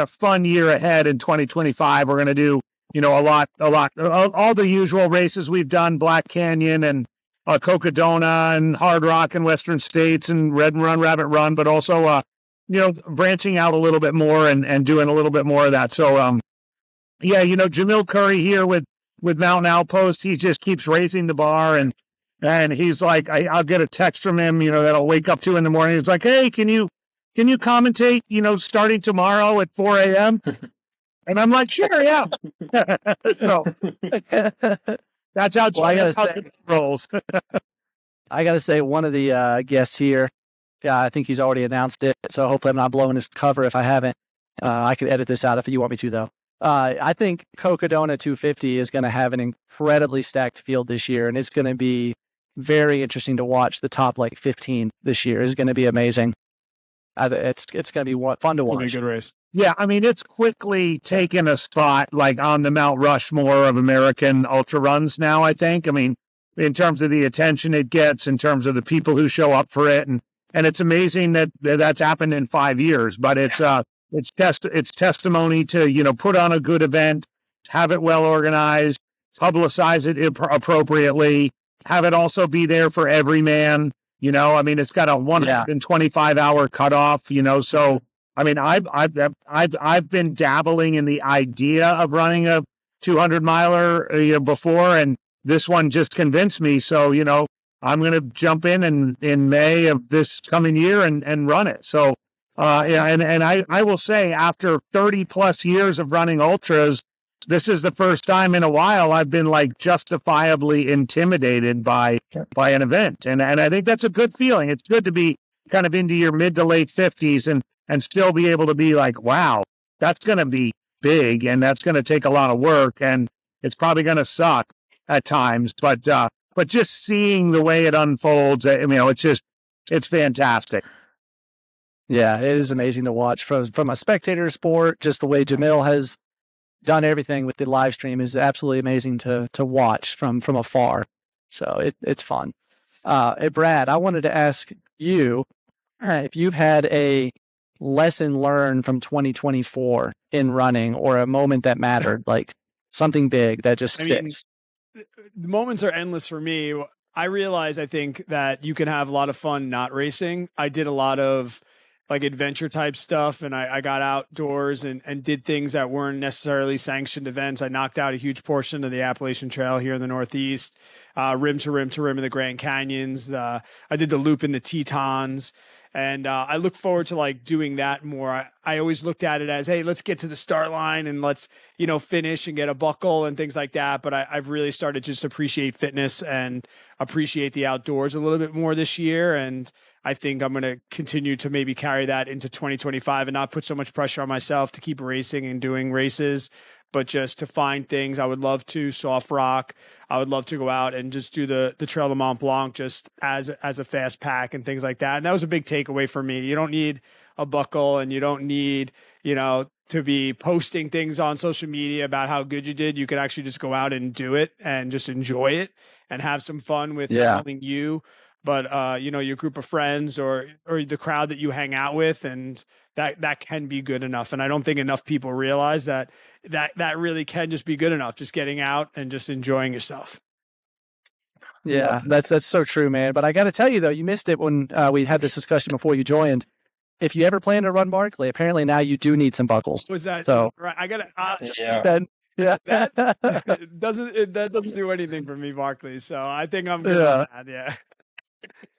fun year ahead in 2025. We're going to do, all the usual races we've done, Black Canyon and Cocodona and Hard Rock and Western States and Red Run, Rabbit Run, but also, branching out a little bit more and doing a little bit more of that. So, Jamil Curry here with Mountain Outpost, he just keeps raising the bar and he's like, I'll get a text from him, that I'll wake up to in the morning. He's like, hey, can you commentate, starting tomorrow at 4 a.m.? And I'm like, sure, yeah. So that's how it rolls. I got to say, one of the guests here, I think he's already announced it. So hopefully I'm not blowing his cover if I haven't. I could edit this out if you want me to, though. I think Cocodona 250 is going to have an incredibly stacked field this year, and it's going to be very interesting to watch. The top 15 this year is going to be amazing. It's going to be fun to watch. It'll be a good race. Yeah, I mean, it's quickly taken a spot on the Mount Rushmore of American ultra runs now, I think. I mean, in terms of the attention it gets, in terms of the people who show up for it. And it's amazing that that's happened in 5 years, but it's testimony to, put on a good event, have it well organized, publicize it appropriately, have it also be there for every man. I mean, it's got a 125-hour cutoff, so, I mean, I've been dabbling in the idea of running a 200-miler before, and this one just convinced me. So, I'm going to jump in May of this coming year and run it. So, and I will say, after 30 plus years of running ultras, this is the first time in a while I've been justifiably intimidated by an event. And I think that's a good feeling. It's good to be kind of into your mid to late 50s and still be able to be wow, that's going to be big and that's going to take a lot of work and it's probably going to suck at times. But just seeing the way it unfolds, it's fantastic. Yeah, it is amazing to watch from a spectator sport. Just the way Jamil has done everything with the live stream is absolutely amazing to watch from afar. So it's fun. Hey, Brad, I wanted to ask you if you've had a lesson learned from 2024 in running or a moment that mattered, something big that just sticks. The moments are endless for me. I realize, I think, that you can have a lot of fun not racing. I did a lot of adventure type stuff, and I got outdoors and did things that weren't necessarily sanctioned events. I knocked out a huge portion of the Appalachian Trail here in the Northeast, rim to rim to rim in the Grand Canyons. I did the loop in the Tetons. And I look forward to doing that more. I always looked at it as, hey, let's get to the start line and let's, finish and get a buckle and things like that. But I've really started to just appreciate fitness and appreciate the outdoors a little bit more this year. And I think I'm going to continue to maybe carry that into 2025 and not put so much pressure on myself to keep racing and doing races, but just to find things. I would love to soft rock. I would love to go out and just do the Trail de Mont Blanc just as a fast pack and things like that. And that was a big takeaway for me. You don't need a buckle, and you don't need, to be posting things on social media about how good you did. You could actually just go out and do it and just enjoy it and have some fun with not only you, but your group of friends or the crowd that you hang out with, and that can be good enough. And I don't think enough people realize that really can just be good enough, just getting out and just enjoying yourself. Yeah, that's so true, man. But I got to tell you though, you missed it when we had this discussion before you joined. If you ever plan to run Barkley, apparently now you do need some buckles. Was that so? Right, I gotta. Then that doesn't do anything for me, Barkley. So I think I'm good on that. Yeah.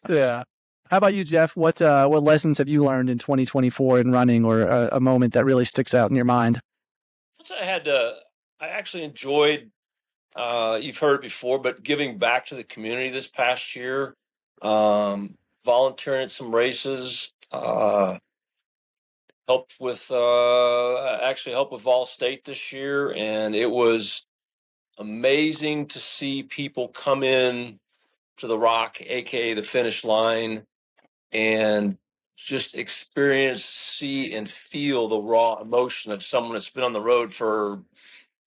Yeah. How about you, Jeff? What lessons have you learned in 2024 in running, or a moment that really sticks out in your mind? I actually enjoyed, you've heard it before, but giving back to the community this past year, volunteering at some races, helped with Vol State this year, and it was amazing to see people come in to the Rock, aka the finish line, and just experience, see, and feel the raw emotion of someone that's been on the road for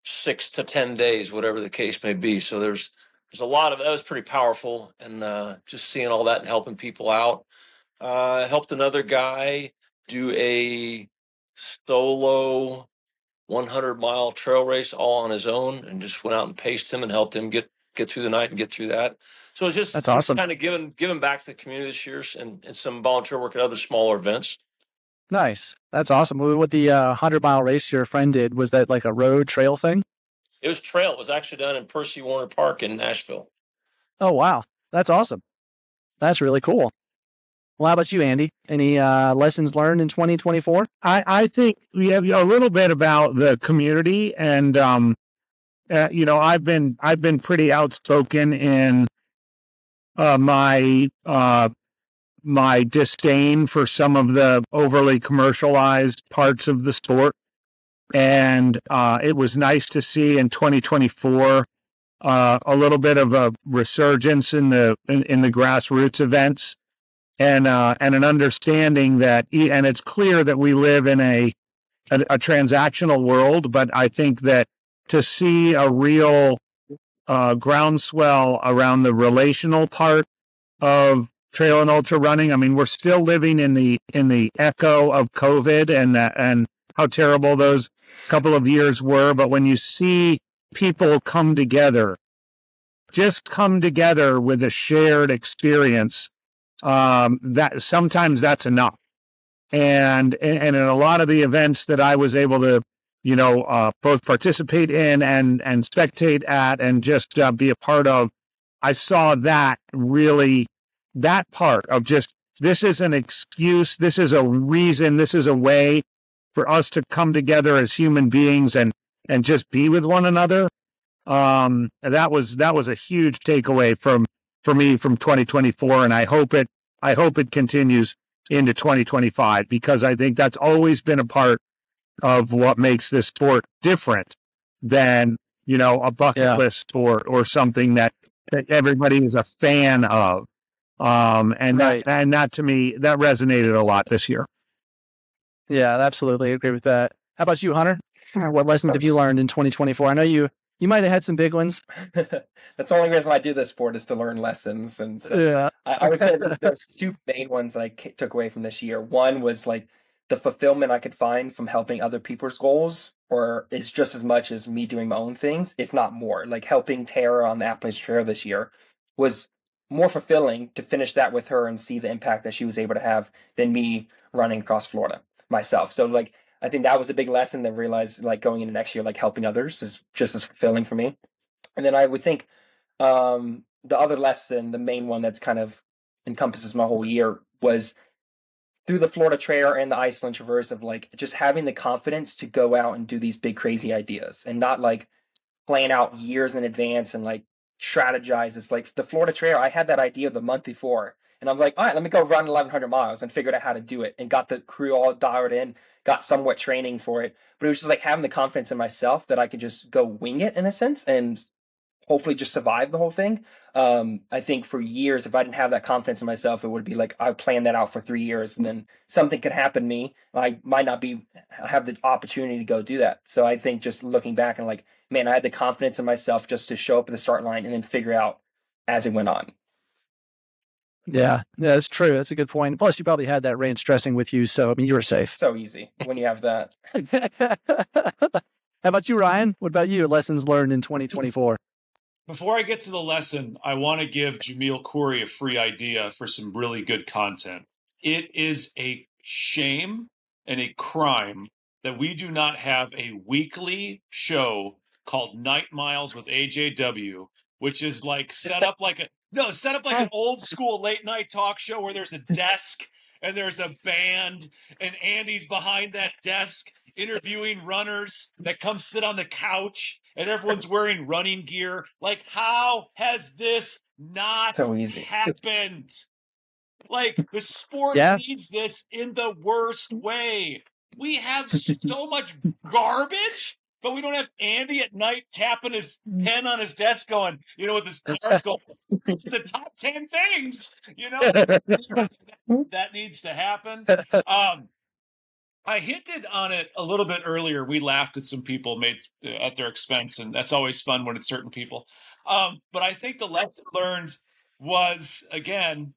6 to 10 days, whatever the case may be. So there's a lot of that. Was pretty powerful, and just seeing all that and helping people out. Helped another guy do a solo 100-mile trail race all on his own, and just went out and paced him and helped him get through the night and get through that. So it's just, that's awesome. Kind of giving back to the community this year, and some volunteer work at other smaller events. Nice. That's awesome. What the 100-mile race your friend did, was that like a road trail thing? It was trail. It was actually done in Percy Warner Park in Nashville. Oh, wow. That's awesome. That's really cool. Well, how about you, Andy? Any lessons learned in 2024? I think we have a little bit about the community, and I've been pretty outspoken in my disdain for some of the overly commercialized parts of the sport, and it was nice to see in 2024 a little bit of a resurgence in the grassroots events. And an understanding that, and it's clear that we live in a transactional world, but I think that to see a real groundswell around the relational part of trail and ultra running. I mean, we're still living in the echo of COVID and how terrible those couple of years were. But when you see people come together with a shared experience, that sometimes that's enough. And in a lot of the events that I was able to, both participate in and spectate at and just be a part of, I saw that part of just, this is an excuse, this is a reason, this is a way for us to come together as human beings and just be with one another. That was a huge takeaway for me from 2024, and I hope it continues into 2025, because I think that's always been a part of what makes this sport different than a bucket list sport or something that everybody is a fan of. And that to me, that resonated a lot this year. Yeah, absolutely agree with that. How about you, Hunter? What lessons have you learned in 2024? I know you might have had some big ones. That's the only reason I do this sport, is to learn lessons. And so I would say that there's two main ones that I took away from this year. One was like the fulfillment I could find from helping other people's goals, or is just as much as me doing my own things, if not more. Like helping Tara on the Appalachian Trail this year was more fulfilling to finish that with her and see the impact that she was able to have than me running across Florida myself. So like, I think that was a big lesson that I realized, like going into next year, like helping others is just as fulfilling for me. And then I would think the other lesson, the main one that's kind of encompasses my whole year, was through the Florida Trail and the Iceland Traverse, of like just having the confidence to go out and do these big crazy ideas and not like plan out years in advance and like strategize. It's like the Florida Trail, I had that idea the month before, And I'm like, all right, let me go run 1,100 miles, and figured out how to do it and got the crew all dialed in, got somewhat training for it. But it was just like having the confidence in myself that I could just go wing it in a sense and hopefully just survive the whole thing. I think for years, if I didn't have that confidence in myself, it would be like I planned that out for 3 years, and then something could happen to me. I might not have the opportunity to go do that. So I think just looking back and like, man, I had the confidence in myself just to show up at the start line and then figure out as it went on. Yeah, that's true. That's a good point. Plus, you probably had that range stressing with you, so I mean, you were safe. So easy when you have that. How about you, Ryan? What about you? Lessons learned in 2024? Before I get to the lesson, I want to give Jamil Khoury a free idea for some really good content. It is a shame and a crime that we do not have a weekly show called Night Miles with AJW, which is like set up like an old school late night talk show where there's a desk and there's a band and Andy's behind that desk interviewing runners that come sit on the couch and everyone's wearing running gear. Like, how has this not happened? Like, the sport needs this in the worst way. We have so much garbage, but we don't have Andy at night tapping his pen on his desk going, with his cards going, this is the top 10 things, that needs to happen. I hinted on it a little bit earlier. We laughed at some people made at their expense, and that's always fun when it's certain people. But I think the lesson learned was, again,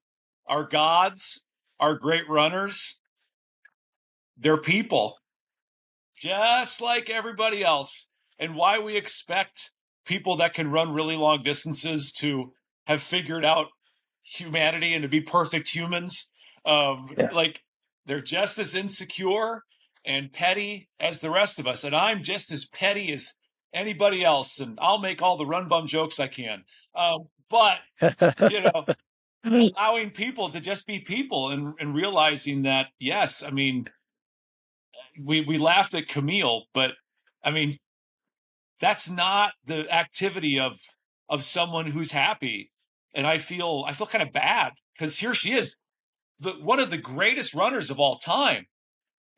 our gods, our great runners, they're people, just like everybody else. And why we expect people that can run really long distances to have figured out humanity and to be perfect humans. Like, they're just as insecure and petty as the rest of us. And I'm just as petty as anybody else. And I'll make all the run bum jokes I can. But, allowing people to just be people and realizing that, yes, I mean, we laughed at Camille, but I mean, that's not the activity of someone who's happy. And I feel kind of bad because here she is, one of the greatest runners of all time.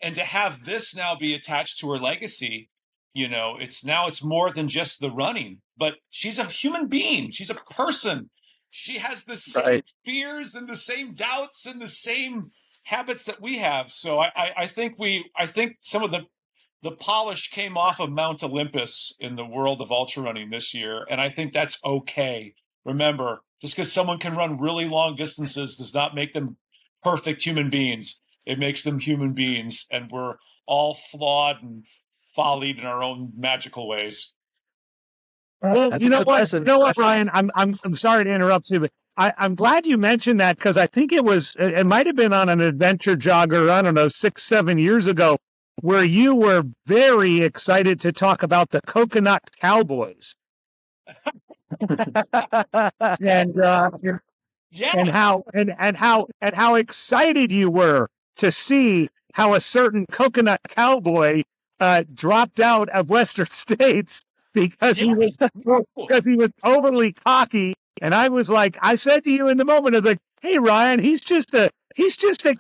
And to have this now be attached to her legacy, it's more than just the running, but she's a human being. She's a person. She has the same fears and the same doubts and the same habits that we have. So I think some of the polish came off of Mount Olympus in the world of ultra running this year. And I think that's okay. Remember, just because someone can run really long distances does not make them perfect human beings. It makes them human beings, and we're all flawed and follied in our own magical ways. Well, you know what, Ryan? I'm sorry to interrupt you, but I'm glad you mentioned that because I think it might have been on an adventure jogger, I don't know, 6-7 years ago, where you were very excited to talk about the coconut cowboys. And how excited you were to see how a certain coconut cowboy dropped out of Western States because he was overly cocky. And I was like, I said to you in the moment, I was like, hey, Ryan, he's just a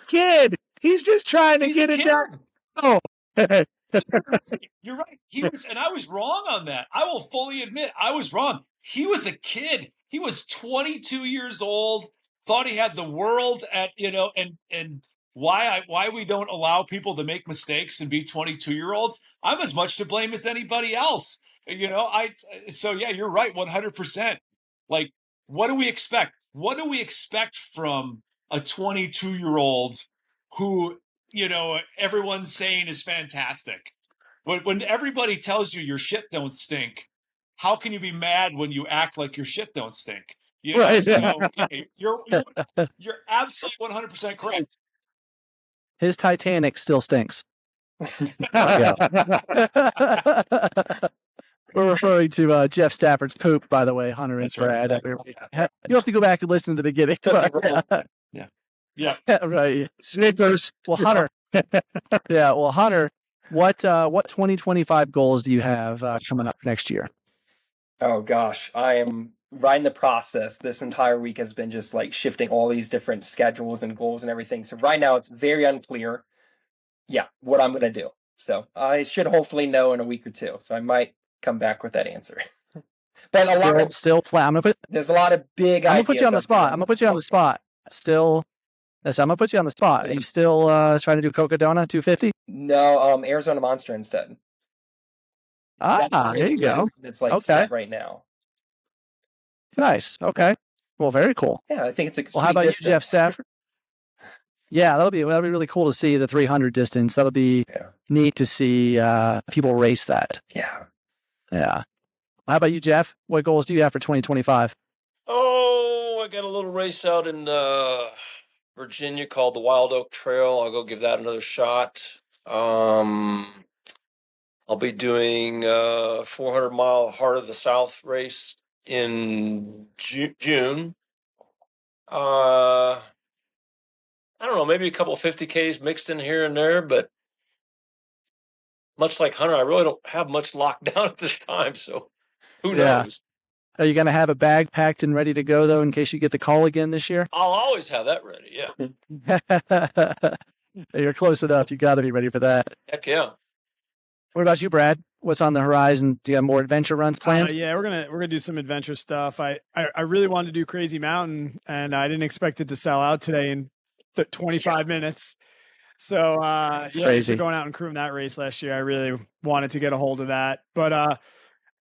kid. He's just trying to get it done. Oh. You're right. He was, and I was wrong on that. I will fully admit I was wrong. He was a kid. He was 22 years old, thought he had the world at, and why we don't allow people to make mistakes and be 22-year-olds. I'm as much to blame as anybody else. So yeah, you're right. 100%. Like, what do we expect? What do we expect from a 22-year-old who, everyone's saying is fantastic? When everybody tells you your shit don't stink, how can you be mad when you act like your shit don't stink? Right. So, you're absolutely 100% correct. His Titanic still stinks. We're referring to Jeff Stafford's poop, by the way, Hunter and Brad. Right. You have to go back and listen to the beginning. Yeah. Right. Snickers. Well, Hunter. Hunter, what 2025 goals do you have coming up next year? Oh gosh, I am right in the process. This entire week has been just like shifting all these different schedules and goals and everything. So right now it's very unclear, what I'm going to do. So I should hopefully know in a week or two. So I might come back with that answer. But there's a lot of big. I'm gonna put you on the spot. I'm gonna put you on the spot. Still, yes, I'm gonna put you on the spot. Are you still trying to do Cocodona 250? No, Arizona Monster instead. There you go. It's like set right now. Nice. Okay. Well, very cool. Yeah, I think it's a. Well, how about you, Jeff Stafford? Yeah, that'll be really cool to see the 300 distance. That'll be neat to see people race that. Yeah. Yeah. How about you, Jeff? What goals do you have for 2025? Oh, I got a little race out in Virginia called the Wild Oak Trail. I'll go give that another shot. I'll be doing 400-mile Heart of the South race in June. I don't know, maybe a couple 50Ks mixed in here and there, but much like Hunter, I really don't have much locked down at this time, so who knows? Are you going to have a bag packed and ready to go, though, in case you get the call again this year? I'll always have that ready, yeah. You're close enough. You got to be ready for that. Heck yeah. What about you, Brad? What's on the horizon? Do you have more adventure runs planned? Yeah, we're gonna do some adventure stuff. I really wanted to do Crazy Mountain, and I didn't expect it to sell out today in 25 minutes. So crazy. Going out and crewing that race last year, I really wanted to get a hold of that. But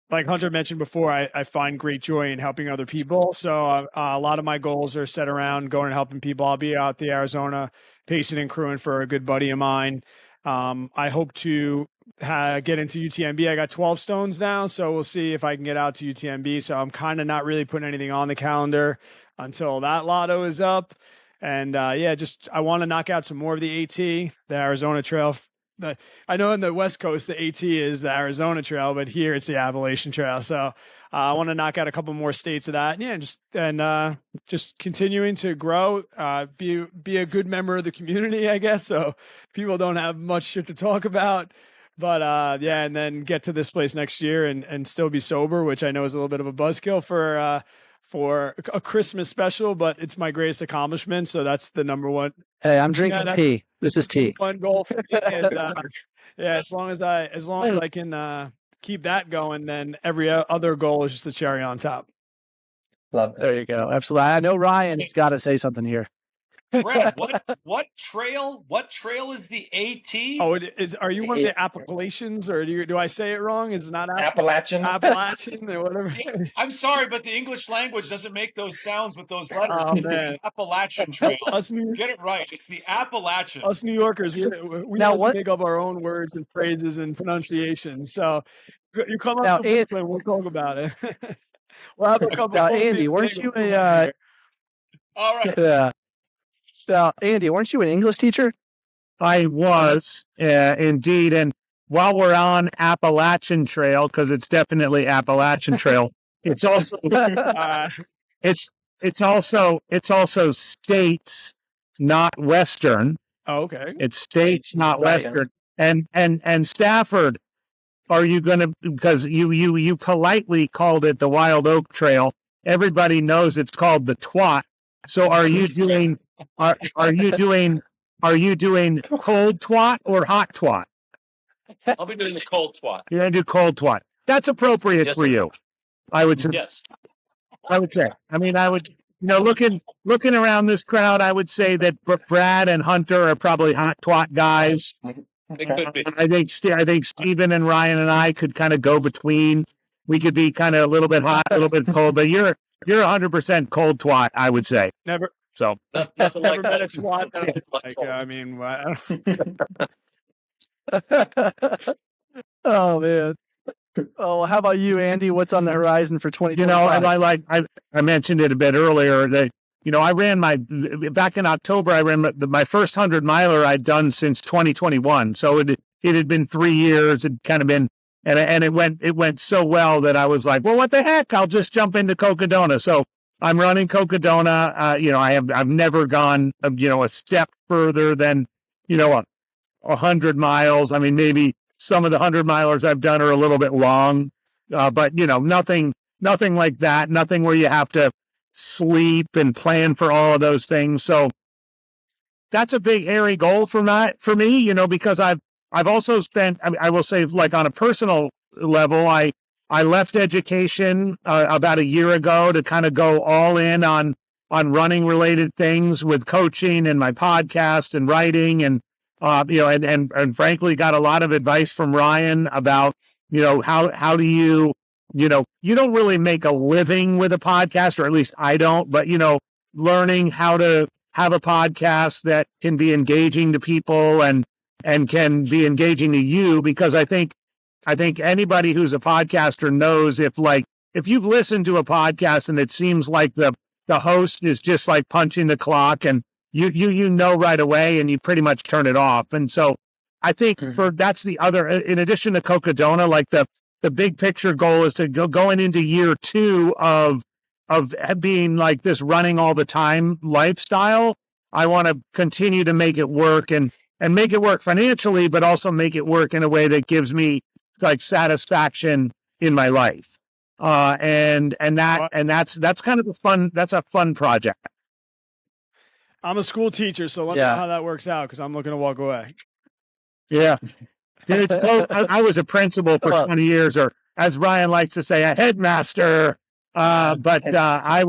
like Hunter mentioned before, I find great joy in helping other people. So a lot of my goals are set around going and helping people. I'll be out the Arizona pacing and crewing for a good buddy of mine. I hope to get into UTMB. I got 12 stones now, so we'll see if I can get out to UTMB. So I'm kind of not really putting anything on the calendar until that lotto is up. And I want to knock out some more of the AT, the Arizona Trail. I know in the West Coast, the AT is the Arizona Trail, but here it's the Appalachian Trail. So I want to knock out a couple more states of that. And just continuing to grow, be a good member of the community, I guess. So people don't have much shit to talk about. But and then get to this place next year and still be sober, which I know is a little bit of a buzzkill for a Christmas special, but it's my greatest accomplishment. So that's the number one. Hey, I'm drinking tea. This is tea. One goal for me. And, as long as I can keep that going, then every other goal is just a cherry on top. Love it. There you go. Absolutely. I know Ryan's got to say something here. Brad, what trail is the AT? Oh, it is. Are you one of the Appalachians, or do I say it wrong? Is it not Appalachian or whatever? Yeah, I'm sorry, but the English language doesn't make those sounds with those letters. Oh, man. Appalachian Trail. Get it right. It's the Appalachian. Us New Yorkers, we now make up our own words and phrases and pronunciations. So you come up with it, we'll talk about it. We'll have a couple. Now, Andy, weren't you a? All right. Yeah. Now, Andy, weren't you an English teacher? I was indeed, and while we're on Appalachian Trail, because it's definitely Appalachian Trail, it's also it's also states, not Western. Oh, okay. It's states, not Western. And Stafford, are you going to, because you politely called it the Wild Oak Trail. Everybody knows it's called the Twat. So are you doing cold twat or hot twat? I'll be doing the cold twat. You're gonna do cold twat. That's appropriate for you. I would say. Yes. I would say. I mean, I would. Looking around this crowd, I would say that Brad and Hunter are probably hot twat guys. It could be. I think Steven and Ryan and I could kind of go between. We could be kind of a little bit hot, a little bit cold, but you're 100% cold twat, I would say. Never. So never met a twat. I mean, oh man. Oh, how about you, Andy? What's on the horizon for 2025? I mentioned it a bit earlier that I ran back in October. I ran my first 100-miler I'd done since 2021. So it had been 3 years. It kind of been. And it went so well that I was like, well, what the heck? I'll just jump into Cocodona. So I'm running Cocodona. I've never gone, a step further than, 100 miles. I mean, maybe some of the 100-milers I've done are a little bit long, but nothing nothing like that. Nothing where you have to sleep and plan for all of those things. So that's a big hairy goal for me, you know, because I've also spent, I will say, like on a personal level, I left education about a year ago to kind of go all in on running related things with coaching and my podcast and writing, and you know, and frankly got a lot of advice from Ryan about, you know, how do you, you know, you don't really make a living with a podcast, or at least I don't, but, you know, learning how to have a podcast that can be engaging to people and can be engaging to you, because I think anybody who's a podcaster knows if you've listened to a podcast and it seems like the host is just like punching the clock, and you know right away, and you pretty much turn it off. And so I think that's the other, in addition to Cocodona, like the big picture goal is to going into year 2 of being like this running all the time lifestyle. I want to continue to make it work and make it work financially, but also make it work in a way that gives me like satisfaction in my life. And that's kind of that's a fun project. I'm a school teacher, so let me know how that works out, because I'm looking to walk away. Yeah. Dude, I was a principal for 20 years, or as Ryan likes to say, a headmaster. But I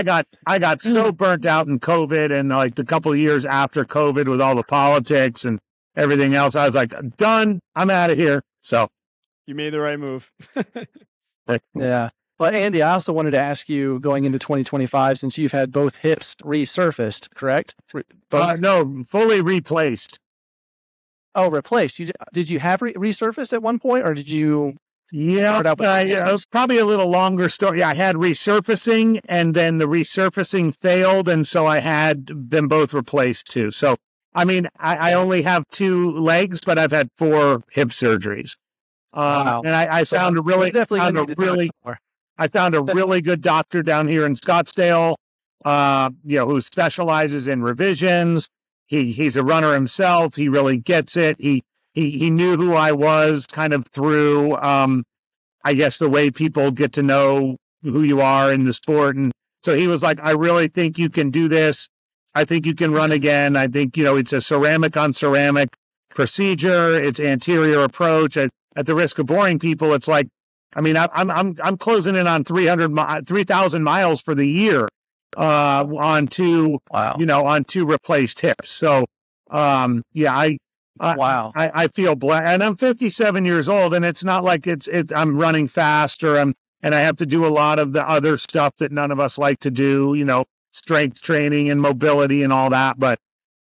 got so burnt out in COVID, and like the couple of years after COVID with all the politics and everything else, I was like, done. I'm out of here. So you made the right move. Yeah. Well, Andy, I also wanted to ask you, going into 2025, since you've had both hips resurfaced, correct? No, fully replaced. Oh, replaced. Did you have resurfaced at one point, or did you? Yeah, probably a little longer story. I had resurfacing, and then the resurfacing failed, and so I had them both replaced too. So, I mean, I only have 2 legs, but I've had 4 hip surgeries. Wow. And I found a really good doctor down here in Scottsdale, you know, who specializes in revisions. He's a runner himself. He really gets it. He knew who I was kind of through, I guess, the way people get to know who you are in the sport. And so he was like, I really think you can do this. I think you can run again. I think, you know, it's a ceramic on ceramic procedure. It's anterior approach. At the risk of boring people, it's like, I mean, I'm closing in on 3,000 miles for the year, on 2, you know, on 2 replaced hips. So, yeah, I feel blessed, and I'm 57 years old, and it's not like I'm running fast, and I have to do a lot of the other stuff that none of us like to do, you know, strength training and mobility and all that. But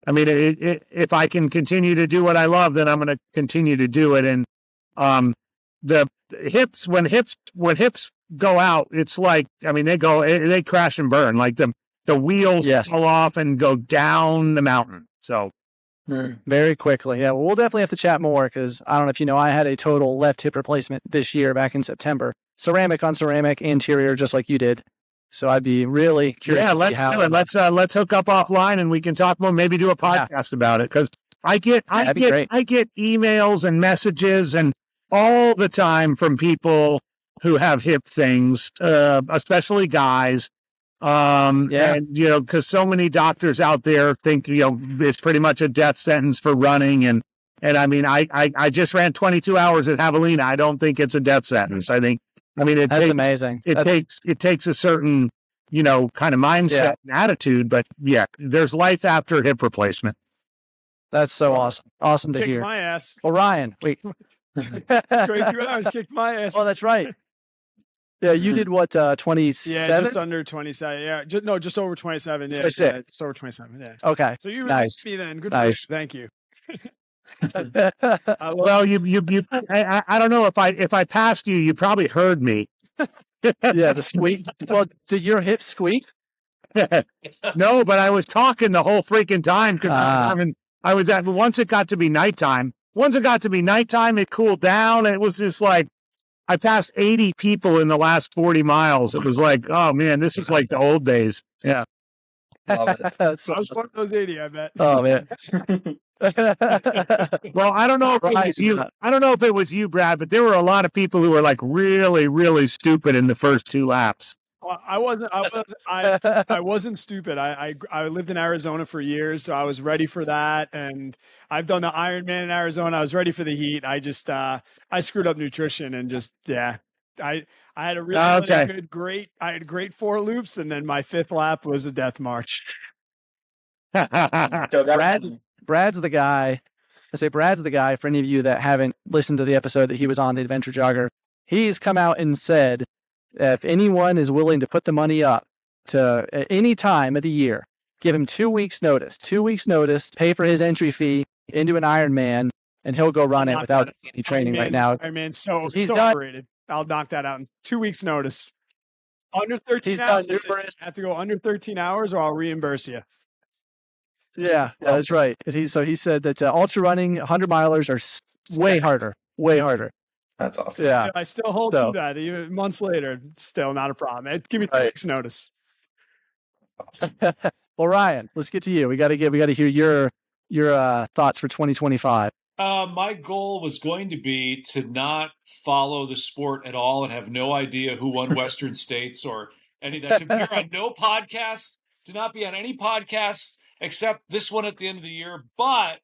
I mean, if I can continue to do what I love, then I'm going to continue to do it. And the hips, when hips go out, it's like, I mean, they crash and burn, like the wheels fall off and go down the mountain. So. Very quickly. Yeah, well, we'll definitely have to chat more, because I don't know if you know, I had a total left hip replacement this year back in September. Ceramic on ceramic, anterior, just like you did. So I'd be really curious. Yeah, let's do it. Let's hook up offline and we can talk more. Maybe do a podcast about it, because I get emails and messages and all the time from people who have hip things, especially guys. And, you know, because so many doctors out there think, you know, it's pretty much a death sentence for running. And I mean, I just ran 22 hours at Javelina. I don't think it's a death sentence. That's amazing. It takes a certain, you know, kind of mindset and attitude, but yeah, there's life after hip replacement. That's so awesome. Awesome to hear. My ass. Well, Ryan, wait. 22 hours kicked my ass. Oh, that's right. Yeah, you did what, 27? Yeah, just under 27. Yeah, just over 27. Yeah, just over 27. Yeah. Okay. So you released me then. Good. Nice. Thank you. Well, I don't know, if I passed you, you probably heard me. Yeah, the squeak. Well, did your hips squeak? No, but I was talking the whole freaking time. I was once it got to be nighttime. It cooled down, and it was just like, I passed 80 people in the last 40 miles. It was like, oh man, this is like the old days. Yeah. Love it. I was one of those 80, I bet. Oh man. Well, I don't know if it was you. I don't know if it was you, Brad, but there were a lot of people who were like really, really stupid in the first 2 laps. Well, I wasn't stupid. I lived in Arizona for years, so I was ready for that. And I've done the Ironman in Arizona. I was ready for the heat. I just I screwed up nutrition and just I had a really great 4 loops, and then my 5th lap was a death march. Brad's the guy. I say Brad's the guy. For any of you that haven't listened to the episode that he was on, the Adventure Jogger, he's come out and said, if anyone is willing to put the money up to at any time of the year, give him 2 weeks notice. 2 weeks notice, pay for his entry fee into an Ironman, and he'll go run it without any training right now. Ironman, so overrated. I'll knock that out in 2 weeks notice. Under 13 hours. I have to go under 13 hours, or I'll reimburse you. Yeah, that's right. He said that ultra running 100 milers are way harder. That's awesome. Yeah, I still hold to that. Even months later, still not a problem. Give me 2 weeks notice. Well, Ryan, let's get to you. We got to hear your thoughts for 2025. My goal was going to be to not follow the sport at all and have no idea who won Western States or any of that. To appear on no podcasts, to not be on any podcasts except this one at the end of the year. But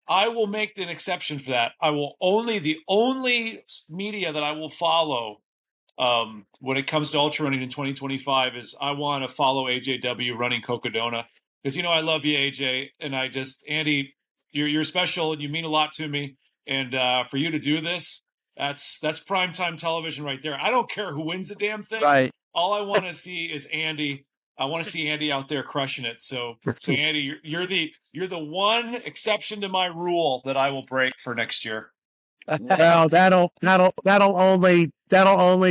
I will make an exception for that. The only media that I will follow when it comes to ultra running in 2025 is I want to follow AJW running Cocodona, because I love you, AJ, and Andy, you're special and you mean a lot to me, and for you to do this, that's primetime television right there. I don't care who wins the damn thing. Right. All I want to see is Andy. I want to see Andy out there crushing it. So Andy, you're the one exception to my rule that I will break for next year. Well, that'll only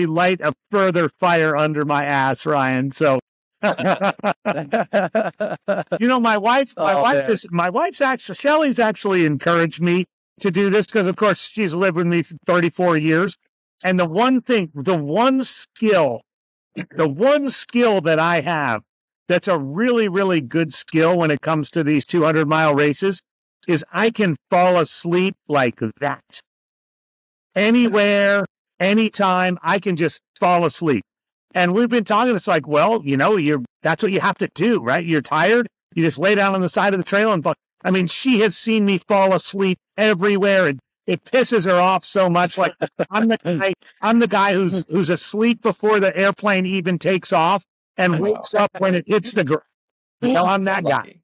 light a further fire under my ass, Ryan. So, my wife's actually, Shelly's actually encouraged me to do this because, of course, she's lived with me for 34 years. And the one skill that I have that's a really, really good skill when it comes to these 200-mile races is I can fall asleep like that. Anywhere, anytime, I can just fall asleep. And we've been talking, it's like, well, that's what you have to do, right? You're tired, you just lay down on the side of the trail and she has seen me fall asleep everywhere, and it pisses her off so much. Like I'm the guy who's asleep before the airplane even takes off and wakes up when it hits the ground. I'm that guy.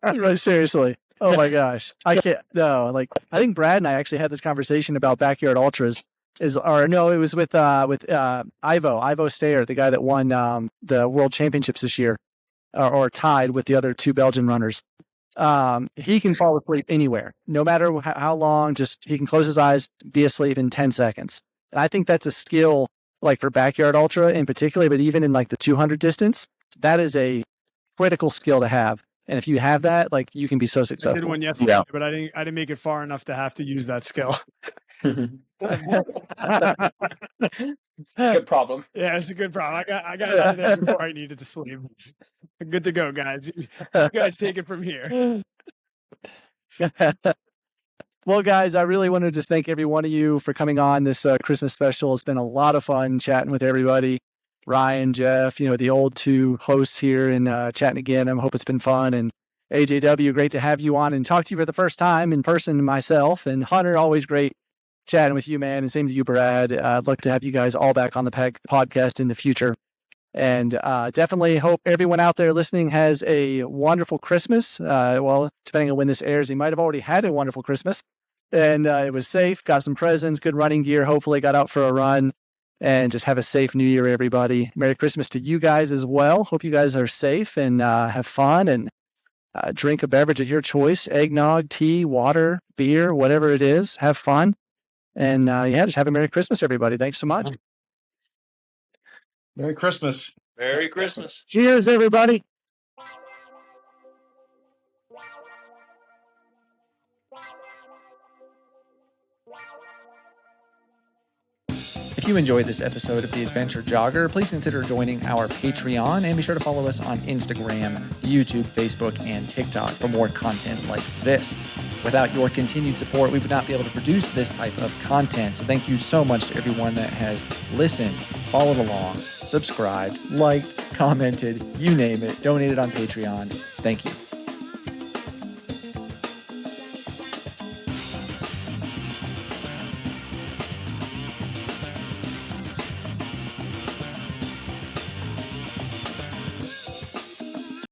Right, seriously. Oh my gosh. I can't. No, I think Brad and I actually had this conversation about backyard ultras. It was with Ivo Stayer, the guy that won the world championships this year, or tied with the other 2 Belgian runners. He can fall asleep anywhere, no matter how long. Just he can close his eyes, be asleep in 10 seconds. And I think that's a skill, for backyard ultra in particular, but even in the 200 distance, that is a critical skill to have. And if you have that, you can be so successful. I did one yesterday, but I didn't make it far enough to have to use that skill. Good problem. Yeah, it's a good problem. I got out of there before I needed to sleep. Good to go, guys. You guys take it from here. Well, guys, I really want to just thank every one of you for coming on this Christmas special. It's been a lot of fun chatting with everybody. Ryan, Jeff, the old 2 hosts here, and chatting again. I hope it's been fun. And AJW, great to have you on and talk to you for the first time in person myself. And Hunter, always great chatting with you, man. And same to you, Brad. I'd like to have you guys all back on the podcast in the future. And definitely hope everyone out there listening has a wonderful Christmas. Well, depending on when this airs, you might have already had a wonderful Christmas. And it was safe, got some presents, good running gear, hopefully got out for a run. And just have a safe New Year, everybody. Merry Christmas to you guys as well. Hope you guys are safe and have fun and drink a beverage of your choice. Eggnog, tea, water, beer, whatever it is. Have fun. And just have a Merry Christmas, everybody. Thanks so much. Merry Christmas. Merry Christmas. Cheers, everybody. If If you enjoyed this episode of The Adventure Jogger, please consider joining our Patreon and be sure to follow us on Instagram, YouTube, Facebook, and TikTok for more content like this. Without your continued support, we would not be able to produce this type of content. So thank you so much to everyone that has listened, followed along, subscribed, liked, commented, you name it, donated on Patreon. Thank you.